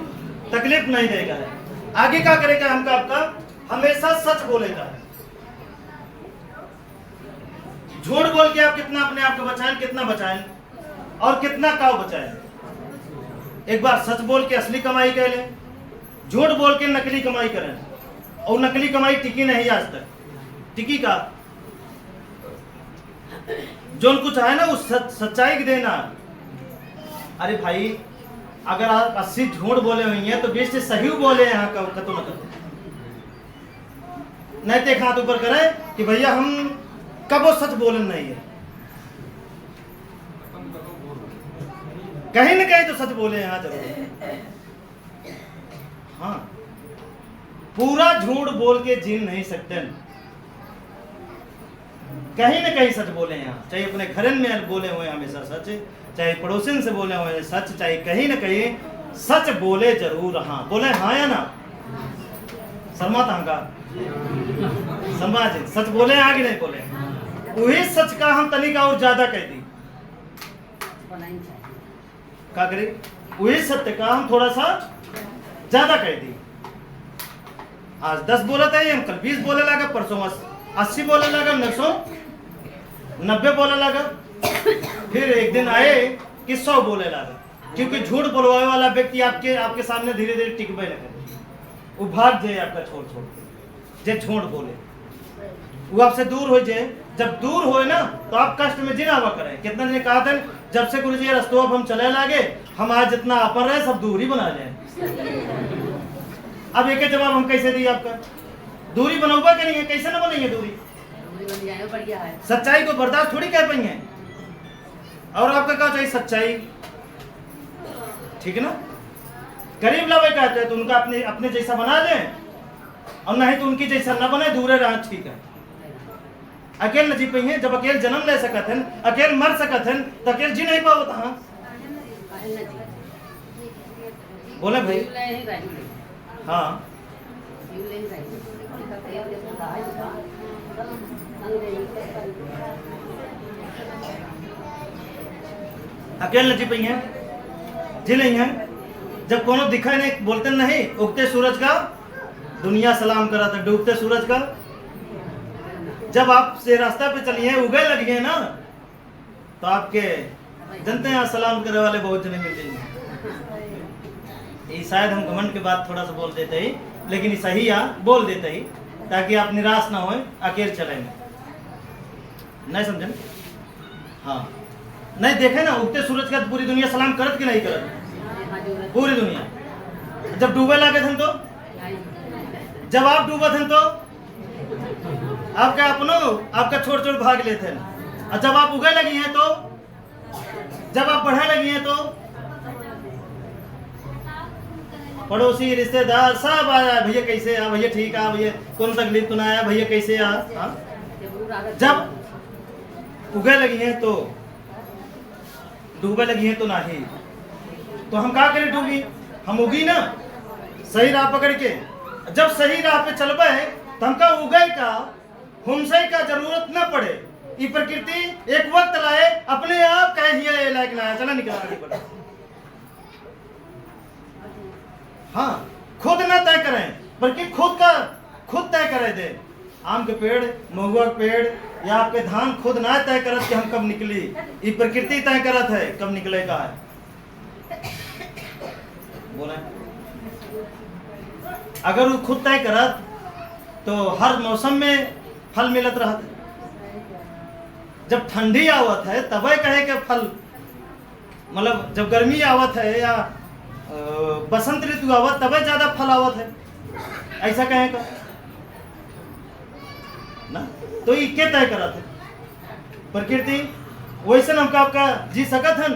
तकलीफ नहीं देगा है। आगे क्या करेगा हमका आपका? हमेशा सच बोलेगा है। झूठ बोल के आप कितना अपने आप को बचाएं, कितना बचाएं और कितना काव बचाएं। एक बार सच बोल के असली कमाई कर लें, झूठ बोल के नकली कमाई करें, और नकली कमाई टिकी नहीं आज तक। टिकी का जो कुछ है ना उस सच्चाई के देना। अरे भाई अगर आप 80 झूठ बोले हुई हैं तो 20 से सही बोले यहाँ का कतो न कतो। नहीं तो हाथ ऊपर करें कि भैया हम कब वो सच बोले नहीं है, कहीं न कहीं तो सच बोले यहाँ जरूर। हाँ पूरा झूठ बोल के जी नहीं सकते, कहीं न कहीं सच बोले यहाँ, चाहे अपने घर में बोले हुए हमेशा सच, चाहे पड़ोसन से बोले हुए सच, चाहे कहीं न कहीं सच बोले जरूर। हाँ बोले हाँ या ना? शर्मा का समाज सच बोले आगे नहीं बोले, वही सच का हम तनिक और ज्यादा कह दी, क्या करें? वही सत्य का हम थोड़ा सा ज्यादा कह दी। आज 10 बोला था, हम कल 20 बोले लगा, परसों 80 बोले लगा, 90 बोले लगा, फिर एक दिन आए कि 100 बोले लगा। क्योंकि झूठ बोलवाने वाला व्यक्ति आपके सामने धीरे धीरे टिकबे न करे, वो भाग जाए आपका छोड़ जे झूठ बोले, वो आपसे दूर हो जाए। जब दूर होए ना तो आप कष्ट में जीना हुआ करें। कितना ने कहा था, जब से गुरु जी रस्तों अब हम चले लागे, हम आज जितना अपन रहे सब दूरी बना जाए। अब एक जवाब हम कैसे दिए आपका, दूरी बनाऊंगा कि नहीं है, कैसे ना बनेंगे दूरी, बढ़िया है। सच्चाई को बर्दाश्त थोड़ी कर पाएंगे। और आपका क्या चाहिए, सच्चाई, ठीक है ना। गरीब लावे कहते हैं तो उनका अपने जैसा बना दें, और नहीं तो उनकी जैसा न बने, दूरे रहा, ठीक है। अकेले न जी पाइए, जब अकेले जन्म ले सकत हैं, अकेले मर सकत हैं, तो अकेले जी नहीं पाओ। हाँ बोले भाई, हाँ अकेले न जी पाइए, जी नहीं है। जब कोनो दिखाई नहीं, बोलते नहीं, उगते सूरज का दुनिया सलाम करा था, डूबते सूरज का। जब आप से रास्ता पे चलिए, उगे लगिए ना, तो आपके जनते हैं सलाम करने वाले बहुत जने मिल जाएंगे। ये शायद हम घमंड के बाद थोड़ा सा बोल देते ही, लेकिन ये सही बोल देते ही, ताकि आप निराश ना होए, अकेले चले नहीं, समझे। हाँ नहीं देखे ना, उगते सूरज का पूरी दुनिया सलाम करत कि नहीं करत, पूरी दुनिया। जब डूबे लगे थे तो, जब आप डूबे थे तो आपका आपका छोड़ छोड़ भाग लेते हैं। और जब आप उगे लगी हैं तो, जब आप बढ़ने लगी हैं तो पड़ोसी रिश्तेदार सब आया, भैया कैसे आ, भैया ठीक आ, भैया कौन तकलीफ तो ना आया, भैया कैसे आ। जब उगे लगी हैं तो, डूबे लगी हैं तो नहीं, तो हम क्या करें, डूबी हम उगी ना सही राह पकड़ के। जब सही राह पे चलबे तो हमका उगे का, हमसे का जरूरत न पड़े। ये प्रकृति एक वक्त लाए, अपने आप कहे ही लायक लाया, चला निकल आगे बढ़े। हाँ खुद ना तय करें, बल्कि खुद तय करे दे। आम के पेड़, महुआ के पेड़ या आपके धान खुद ना तय करत कि हम कब निकली, ये प्रकृति तय करत है कब निकले का है। बोले अगर वो खुद तय करत तो हर मौसम में फल मिलत रहत। जब ठंडी आवत है तब कहे के फल, मतलब जब गर्मी आवत है या बसंत ऋतु आवत तब ज्यादा फल आवत है, ऐसा कहे का ना। तो ये क्या तय करत है प्रकृति, वैसे हमका आपका जी सकत है,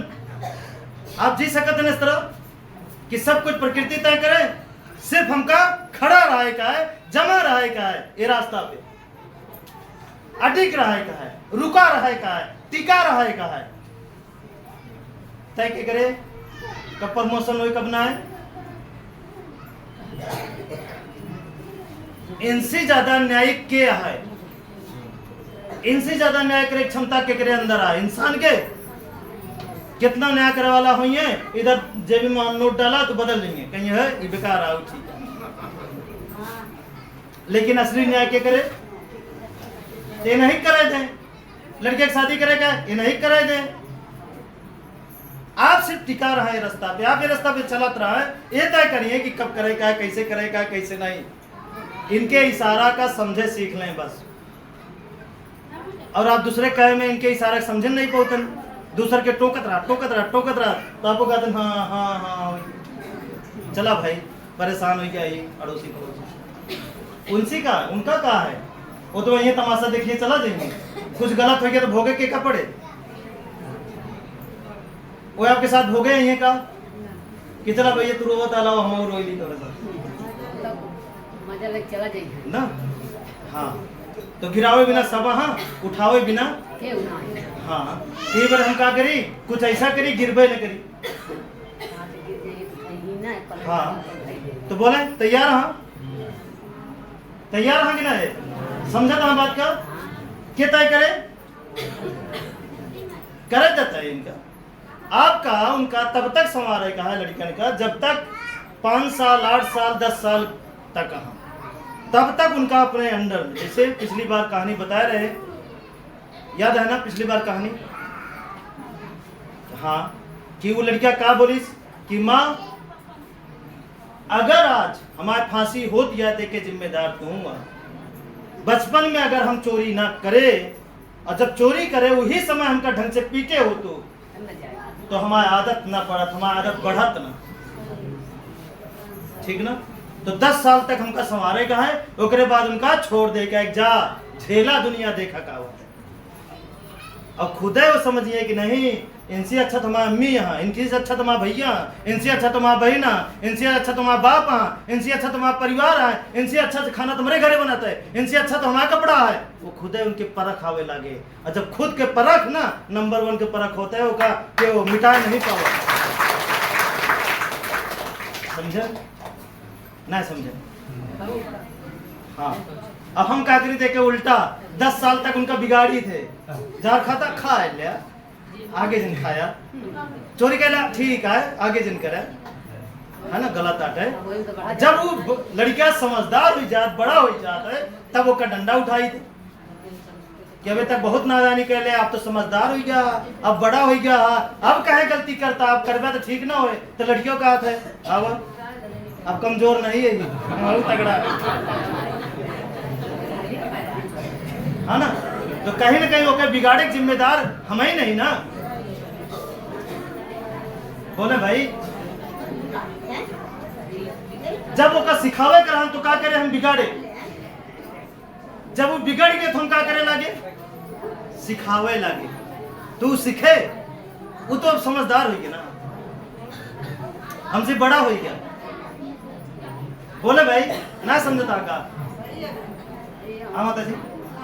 आप जी सकत है इस तरह कि सब कुछ प्रकृति तय करे, सिर्फ हमका खड़ा रहे का है, जमा रहे का है, ये रास्ता पे अटिक रहे का है, रुका रहे का है, टिका रहे का है। तय के करे कब प्रमोशन हो, कब ना है। इनसे ज्यादा न्यायिक के है, इनसे ज्यादा न्याय करे क्षमता के करे अंदर है। इंसान के कितना न्याय करे वाला हुई है, इधर जेबी में नोट डाला तो बदल देंगे, कहीं है ये बेकार है, ठीक है। लेकिन असली न्याय के करे, ये नहीं करे थे। लड़के की शादी करेगा, ये नहीं करे थे। आप सिर्फ टिका रहा है रास्ता पे, आप ये रास्ता पे चलत रहा है, ये तय करिए कि कब करेगा, कैसे करेगा, कैसे नहीं। इनके इशारा का समझे सीख लें बस। और आप दूसरे कहे में इनके इशारा समझे नहीं पाते, दूसरे के टोकत रहा तो आपको कहते हाँ हाँ हाँ चला भाई, परेशान हो गया ये अड़ोसी पड़ोसी। उनका कहा है, वो तो वही तमाशा देखिए चला जाएंगे। कुछ गलत हो गया तो भोगे के का पड़े, वो आपके साथ भोगे यही का कि चला भैया तू रोवत आला हम रोई ली थोड़ा सा मजा लग चला जाइए ना। हाँ तो गिरावे बिना सब, हाँ उठावे बिना, हाँ कई बार हम क्या करी, कुछ ऐसा करी गिरबे न करी। हाँ तो बोले तैयार, हाँ तैयार हाँ कि ना है, समझा था बात का। क्या तय करे जाता है इनका, आपका उनका तब तक संवारे का है लड़कन का, जब तक 5 साल 8 साल 10 साल तक हम तब तक उनका अपने अंडर में, जैसे पिछली बार कहानी बता रहे, याद है ना पिछली बार कहानी? हाँ, कि वो लड़कियां क्या बोली कि माँ अगर आज हमारी फांसी होती जाते के जिम्मेदार दूंगा। बचपन में अगर हम चोरी ना करे और जब चोरी करे वही समय हमका ढंग से पीटे हो तो हमारी आदत ना पड़त, हमारी आदत बढ़त ना, ठीक ना? तो 10 साल तक हमका संवारे का है, ओकरे बाद उनका छोड़ दे के जा झेला दुनिया देखा का हुआ। और खुदे वो समझिए कि नहीं, इनसे अच्छा तुम्हारा अम्मी यहाँ, इनसे अच्छा तुम्हारा भैया, इनसे अच्छा तुम्हारा बहना, इनसे अच्छा तुम्हारा बाप यहाँ, इनसे अच्छा तुम्हारा परिवार है, इनसे अच्छा खाना तुम्हारे घरे बनाता है, इनसे अच्छा तो हमारा कपड़ा है। वो खुदे उनके परख आवे लागे, और जब खुद के परख ना नंबर 1 के परख होता है वो कि वो मिटाए नहीं पाओ। समझे ना? समझे? हाँ, अब हम क्या करी देखे उल्टा 10 साल तक उनका बिगाड़ी थे, जार खाता खा लिया, आगे जिन खाया, चोरी कहला ठीक है, आगे जिन करे है ना, गलत आट है। जब वो लड़कियां समझदार हुई जात, बड़ा हो जात है, तब वो का डंडा उठाई थे कि अभी तक बहुत नादानी कर ले, आप तो समझदार हो गया, अब बड़ा हो गया, अब कहे गलती करता, आप करवा तो ठीक ना हो। तो लड़कियों का हाथ है, अब कमजोर नहीं है, बहुत तगड़ा है ना। तो कहीं ना कहीं होकर बिगाड़े के जिम्मेदार हम ही नहीं ना। बोले भाई जब वो का सिखावे कर हम तो क्या करे, हम बिगाड़े। जब वो बिगड़ गए तो हम क्या करे लागे, सिखावे लागे। तू सीखे, वो तो अब समझदार हो गया ना, हमसे बड़ा हो गया। बोले भाई ना समझता का माता जी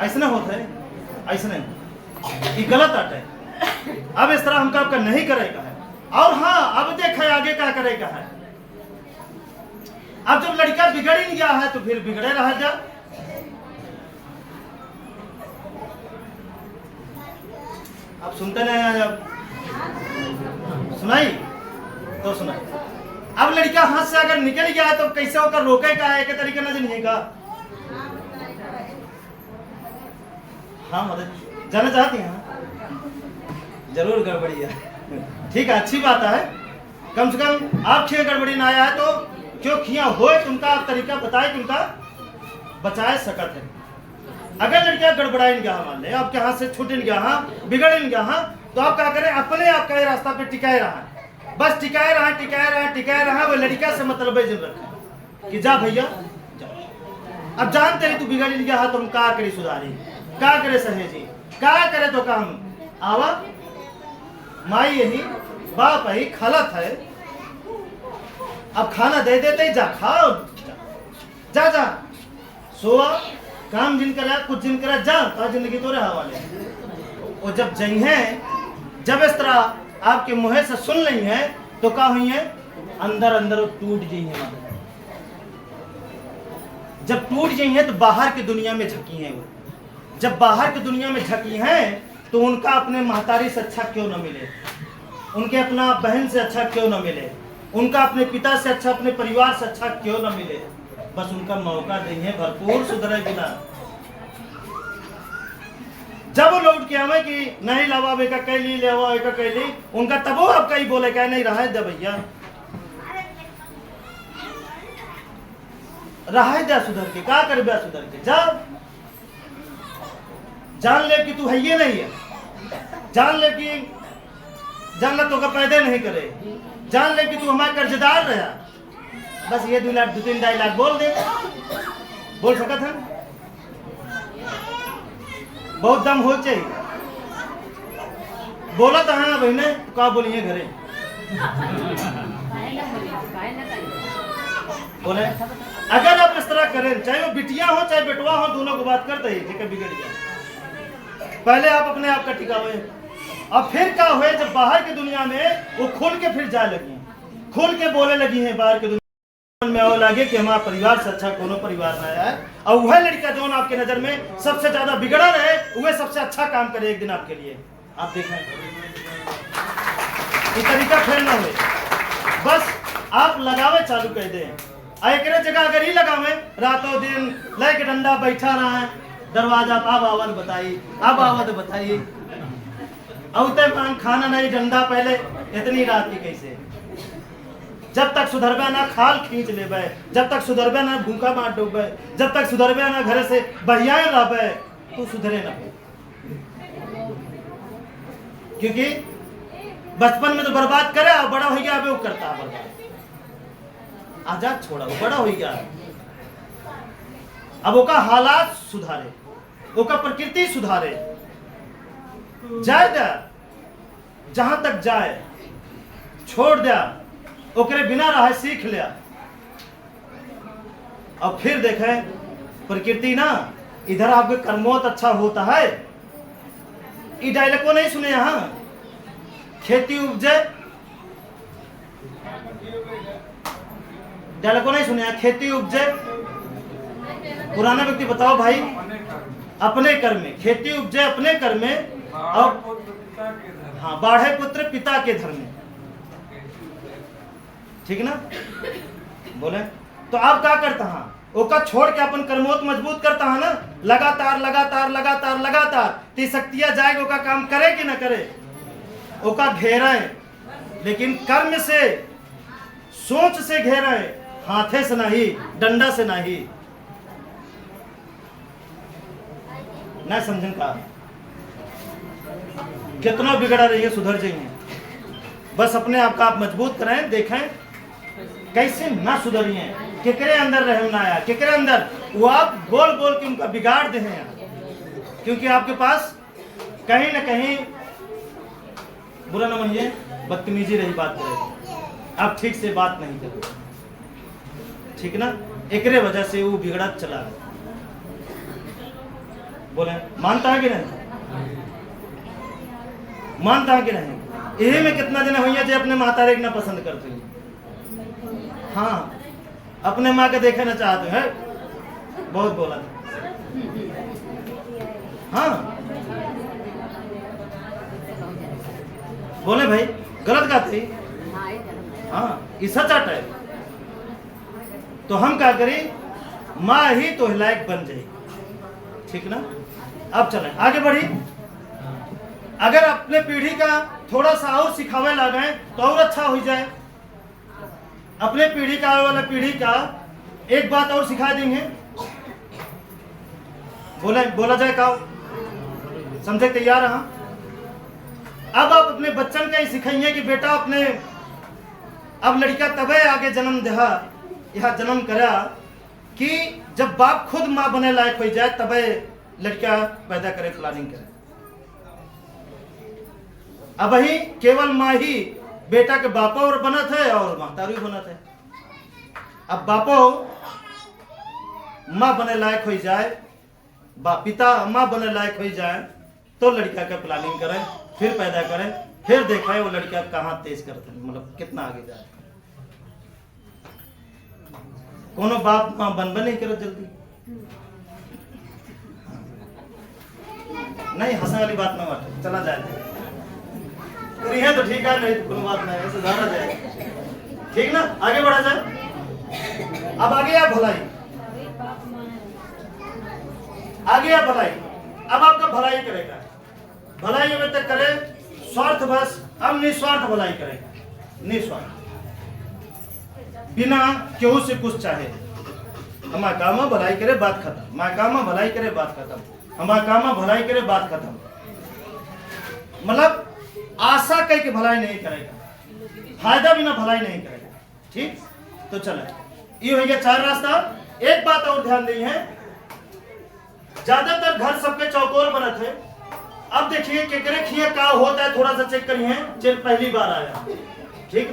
ऐसा होता है, ऐसा नहीं, ये गलत आट है। अब इस तरह हमका आपका नहीं करेगा है। और हाँ, अब देखे आगे क्या करेगा है। अब जब लड़का बिगड़ ही गया है तो फिर बिगड़े रह जा। अब सुनते नहीं है, जब सुनाई तो सुनाई। अब लड़का हाथ से अगर निकल गया है तो कैसे होकर रोके का है, एक तरीके नजर नहीं का। हाँ मदद जाना चाहती हैं? जरूर गड़बड़ी है, ठीक है, अच्छी बात है। कम से कम आप छह गड़बड़ी ना आया है तो क्यों खिया हो तुमका आप तरीका बताए कि उनका बचाए सकत है। अगर लड़कियां गड़बड़ाई गया, मान ले आपके हाथ से छूट गया, हाँ बिगड़ गया, हाँ तो आप क्या करें, अपने आप का रास्ता पे टिकाए रहा, बस टिकाए रहा टिकाए रहा टिकाए रहा। वो लड़का से मतलब जिन रखा कि जा भैया जा। अब जानते रही तू बिगड़ गया है तो हम क्या करे सुधारी, क्या करे सहेजी, क्या करे तो काम आवा। माई यही बाप यही खलत है। अब खाना दे देते जा खाओ, जा जा सोआ, काम जिन करा कुछ जिन करा जा, तो जिंदगी तो रहा वाले। और जब जई है, जब इस तरह आपके मुँह से सुन नहीं है तो क्या हुई है, अंदर अंदर टूट गई है। जब टूट गई है तो बाहर की दुनिया में झकी है। जब बाहर की दुनिया में झकी है तो उनका अपने महतारी से अच्छा क्यों न मिले, उनके अपना बहन से अच्छा क्यों न मिले, उनका अपने पिता से अच्छा, अपने परिवार से अच्छा क्यों न मिले। बस उनका मौका देंगे भरपूर सुधरे बिना। जब वो लौट के आवे कि नहीं लावा बेका कैली ले आवा बेका कैली, उनका तब वो आपका ही बोले क्या नहीं रहा दे भैया, रहा दे सुधर के, क्या कर बे सुधर के जा। जान ले कि तू है ये नहीं है, जान ले कि जान ले तो का पैदा नहीं करे, जान ले कि तू हमारे कर्जदार रहा। बस ये 2 लाख 2-3 डायलॉग बोल दे, बोल सकत है, बहुत दम हो चाहिए। बोला तो हाँ बहने क्या बोलिए घरे बोले। अगर आप इस तरह करें, चाहे वो बिटिया हो चाहे बेटवा हो, दोनों को बात करते ही जेकर बिगड़ जाए। पहले आप अपने आप का टिकावे, और फिर क्या हुए जब बाहर की दुनिया में वो खुल के फिर जाए लगी, खुल के बोले लगी हैं बाहर की दुनिया में। वो लगे कि हमारा परिवार से अच्छा कोनो परिवार ना है, और वह लड़का जो आपके नजर में सबसे ज्यादा बिगड़ा रहे वह सबसे अच्छा काम करे एक दिन आपके लिए। आप देखें ये तरीका फिर ना हुए, बस आप लगावे चालू कर दे। एकरे जगह अगर ही लगावे रातों दिन लेके डंडा बैठा रहा है दरवाजा अब आवत बताई, अब आवत बताइए, औते मांग खाना नहीं डंडा पहले इतनी रात की कैसे। जब तक सुधरबे ना खाल खींच लेबे, जब तक सुधरबे ना भूखा मार डूबे, जब तक सुधरबे ना घर से बहियाए रहबे तो सुधरे ना। क्योंकि बचपन में तो बर्बाद करे और बड़ा हो गया अबे वो करता है बर्बाद। आजाद छोड़ा वो बड़ा हो गया, अब ओका हालात सुधारे, ओका प्रकृति सुधारे, जाए दे जहां तक जाए, छोड़ दिया ओकरे बिना रहा सीख लिया। अब फिर देखें प्रकृति ना इधर आपके कर्मोत अच्छा होता है। ये डायलॉग को नहीं सुने यहां, खेती उपजे डायलॉग को नहीं सुने, खेती उपजे। पुराना व्यक्ति बताओ भाई, अपने कर्म में खेती उपजे, अपने कर्म में, और हाँ बाढ़े पुत्र पिता के धर्म में, ठीक ना। बोले तो आप क्या करता है, ओका छोड़ के अपन कर्मोत मजबूत करता है ना, लगातार लगातार लगातार लगातार ती शक्तियां जाएगी, ओका काम करे कि ना करे, ओका घेरा है, लेकिन कर्म से सोच से घेरा है, हाथे से नहीं, डंडा से नहीं। ना समझन का कितना बिगड़ा रही है, सुधर जाइए। बस अपने आप का आप मजबूत करें, देखें कैसे ना सुधरी है, केकरे अंदर रहम ना आया, केकरे अंदर वो आप बोल बोल के उनका बिगाड़ दे हैं। क्योंकि आपके पास कहीं ना कहीं बुरा न मानिए बदतमीजी रही बात करें, आप ठीक से बात नहीं करें, ठीक ना। एकरे वजह से वो बिगड़ा चला है। बोले मानता है कि नहीं, मानता है कि नहीं। यही में कितना दिन हुई है जो अपने माता रे ना पसंद करते हैं, हाँ अपने माँ के देखना चाहते हैं, बहुत बोला था। हाँ बोले भाई गलत बात है, हाँ ये सच है। तो हम क्या करें, माँ ही तो लायक बन जाए, ठीक ना। अब चलें आगे बढ़ी। अगर अपने पीढ़ी का थोड़ा सा और सिखावे लगे तो और अच्छा हो जाए। अपने पीढ़ी का, आने वाला पीढ़ी का एक बात और सिखा देंगे, बोला जाए का समझे तैयार है। अब आप अपने बच्चन का ही सिखाइए कि बेटा अपने, अब लड़का तबे आगे जन्म देहा, यह जन्म करा कि जब बाप खुद माँ बने लायक हो जाए तबे लड़का पैदा करे, प्लानिंग करे। अब ही केवल माँ ही बेटा के बापा और बनत है और महतारी बनत है। अब बापो माँ बने लायक हो जाए, पिता माँ बने लायक हो जाए तो लड़का का प्लानिंग करें, फिर पैदा करें, फिर देखें वो लड़का कहाँ तेज करते हैं, मतलब कितना आगे जाए। कोनो बाप माँ बन नहीं करो जल्दी, नहीं हंसने वाली बात ना बात, चला जाए है तो ठीक है, नहीं तो कोई बात नहीं, ऐसे जाना जाए, ठीक ना। आगे बढ़ा जाए। अब आगे आप भलाई, आगे आप भलाई, अब आपका भलाई करेगा, भलाई अभी तक करे स्वार्थ बस, अब निस्वार्थ भलाई करेगा, निस्वार्थ, बिना केहू से कुछ चाहे। हमारा काम भलाई करे बात खत्म, हमारा काम भलाई करे बात खत्म, हमारा काम भलाई करे बात खत्म। मतलब आशा कह के भलाई नहीं करेगा, फायदा बिना भलाई नहीं करेगा, ठीक। तो चले ये हो गया 4 रास्ता। एक बात और ध्यान दी है, ज्यादातर घर सबके चौकोर बने थे। अब देखिए केकरे खिए का होता है, थोड़ा सा चेक करिए, चल पहली बार आया, ठीक।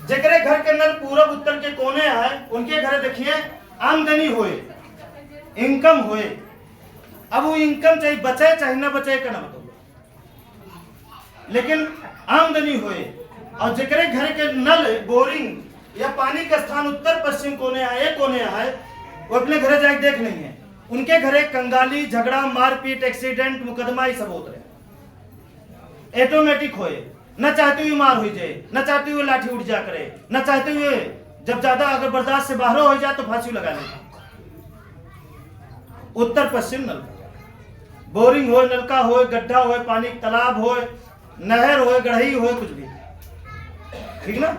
जेकरे घर के अंदर पूरब उत्तर के कोने आए उनके घर देखिए आमदनी होए, इनकम होए। अब वो इनकम चाहे बचे चाहे ना बचे का ना बताओ, लेकिन आमदनी होए। और जेकरे घर के नल, बोरिंग या पानी का स्थान उत्तर पश्चिम कोने आए, कोने आए, वो अपने घरे जाके देख नहीं है, उनके घरे कंगाली, झगड़ा, मारपीट, एक्सीडेंट, मुकदमा ये सब होते रहे, ऑटोमेटिक होए। न चाहते हुए मार हो जाए, न चाहते हुए लाठी उठ जा करे, न चाहते हुए जब ज्यादा अगर बर्दाश्त से बाहर हो जाए तो फांसी लगा लेगा। उत्तर पश्चिम नलका, बोरिंग हो, नलका हो, गड्ढा हो, पानी तालाब हो, नहर हो, गढ़ई हो, कुछ भी, ठीक ना।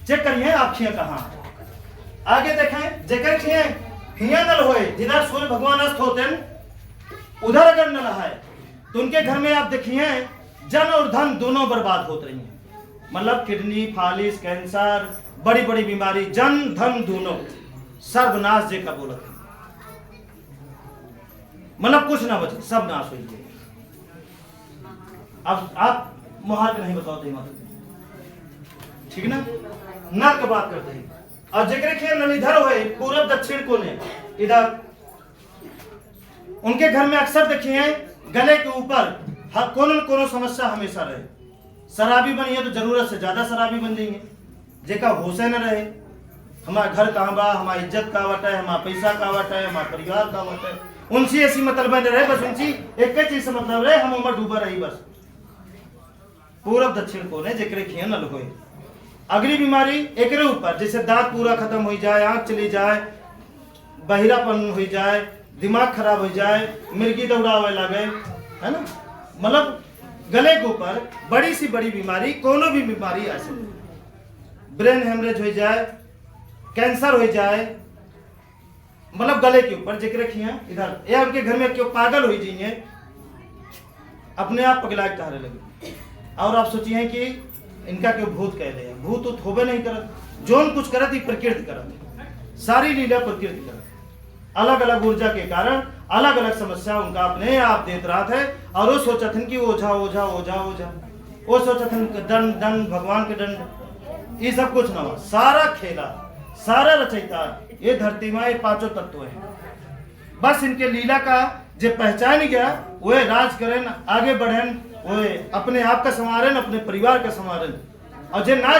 चेक करिए आप खिया कहाँ। आगे देखें, जेकर खिए हिया नल होए, जिधर सूर्य भगवान अस्त होते हैं उधर अगर नल है तो उनके घर में आप देखिए जन और धन दोनों बर्बाद होते रही हैं। मतलब किडनी, फालिस, कैंसर, बड़ी बड़ी बीमारी, जन धन दोनों सर्वनाश जे का बोलत है। मतलब कुछ ना बचे, सब नाश हो गए। अब आप मुहार के नहीं बताओ तो ठीक ना। नल की बात करते हैं और जिक्र किया नल इधर हुए पूरब दक्षिण कोने इधर, उनके घर में अक्सर देखिए गले के ऊपर कोनो समस्या हमेशा रहे। शराबी बनी है तो जरूरत से ज्यादा शराबी बन जाएंगे, जेका होशे न रहे हमारा घर कहाँ बा, हमारा इज्जत का वट है, हमारा पैसा का वट है, हमारा परिवार का वट है, उनसी ऐसी मतलब बन रहे, बस उनसी एक चीज से मतलब रहे, हम उम्र डूबा रही बस। पूरब दक्षिण कोने जिक्र किया नल होए। अगली बीमारी एकरे ऊपर, जैसे दांत पूरा खत्म हो जाए, आंख चली जाए, बहिरापन हो जाए, दिमाग खराब हो जाए, मिर्गी दौड़ावे लगे, है ना। मतलब गले के ऊपर बड़ी सी बड़ी बीमारी, कोनो भी बीमारी आ सकती, ब्रेन हेमरेज हो जाए, कैंसर हो जाए, मतलब गले के ऊपर जिक्र किया इधर, या उनके घर में क्यों पागल हो जाइए, अपने आप पगला के टहरे लगे। और आप सोचिए कि इनका क्यों भूत कह दे, भूत तो होबे नहीं करत, जोन कुछ करत ही प्रकृति करत, सारी लीला प्रकृति करत। अलग अलग ऊर्जा के कारण अलग अलग समस्या उनका अपने आप देत रहा है। और वो सोचथन कि ओझा ओझा ओझा ओझा, वो सोचथन दंड दंड भगवान के दंड, ये सब कुछ ना हो, सारा खेला, सारा रचयिता ये धरती में ये पांचों तत्व है। बस इनके लीला का जो पहचान गया वो राज करें, आगे बढ़ें, वो अपने आप का संवारन, अपने परिवार का संवारन, और जे ना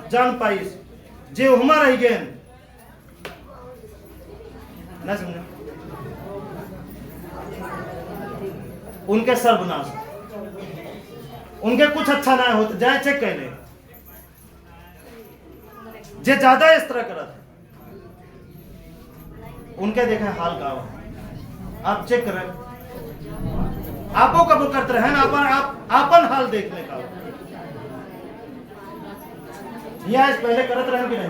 जान पाई जे हुमा रह गए ना समझे, उनके सर्वनाश, उनके कुछ अच्छा ना हो तो जाए चेक कर ले, जे ज्यादा इस तरह करत है उनके देखें हाल का आप चेक करें, आपो कब करते रहे ना, आपन हाल देखने का। यह पहले करते रहे कि नहीं,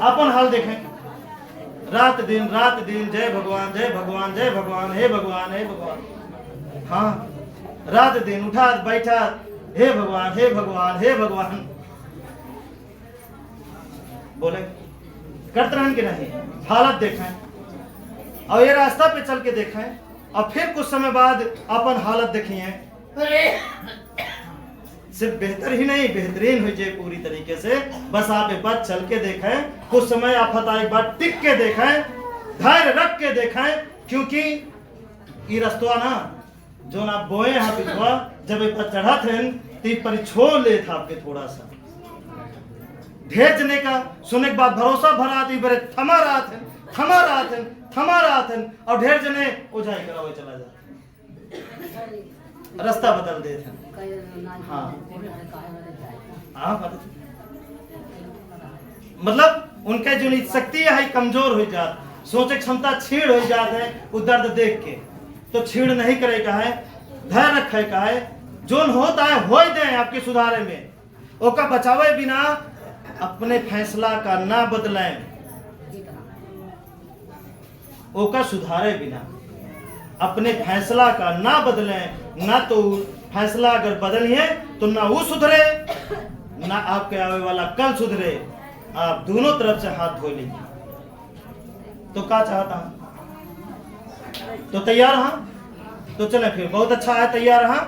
अपन हाल देखें, रात दिन जय भगवान जय भगवान जय भगवान, हे भगवान हे भगवान, हाँ रात दिन उठा बैठा, हे भगवान हे भगवान हे भगवान बोले, करते रहें कि नहीं, हालत देखें और ये रास्ता पे चल के देखें, और फिर कुछ समय बाद अपन हालत देखिए, सिर्फ बेहतर ही नहीं बेहतरीन हो जाए पूरी तरीके से। बस आप एक बार चल के देखें, कुछ समय आफत एक बार टिक के देखें, धैर्य रख के देखें, क्योंकि ये रस्तवा ना जो ना बोए यहाँ पिछवा जब एक बार चढ़ा थे तो पर छोड़ ले था आपके थोड़ा सा ढेर जने का सुने के बाद भरोसा भरा थी, बड़े थमा रहा थे और ढेर जने ओझाई करा हुए चला जाते, रास्ता बदल दे थे। हाँ मतलब उनके जो शक्ति है कमजोर हो जात, सोचे क्षमता छीड़ हो जात है, वो दर्द देख के तो छीड़ नहीं करे का है, धैर्य रखे का है, जोन होता है हो दे आपके सुधारे में, ओका बचावे बिना अपने फैसला का ना बदलें, ओका सुधारे बिना अपने फैसला का ना बदलें, ना तो फैसला अगर बदलिए तो ना वो सुधरे ना आपके आने वाला कल सुधरे, आप दोनों तरफ से हाथ धो लीजिए। तो क्या चाहता हूं, तो तैयार हाँ, तो चले फिर, बहुत अच्छा है, तैयार हाँ।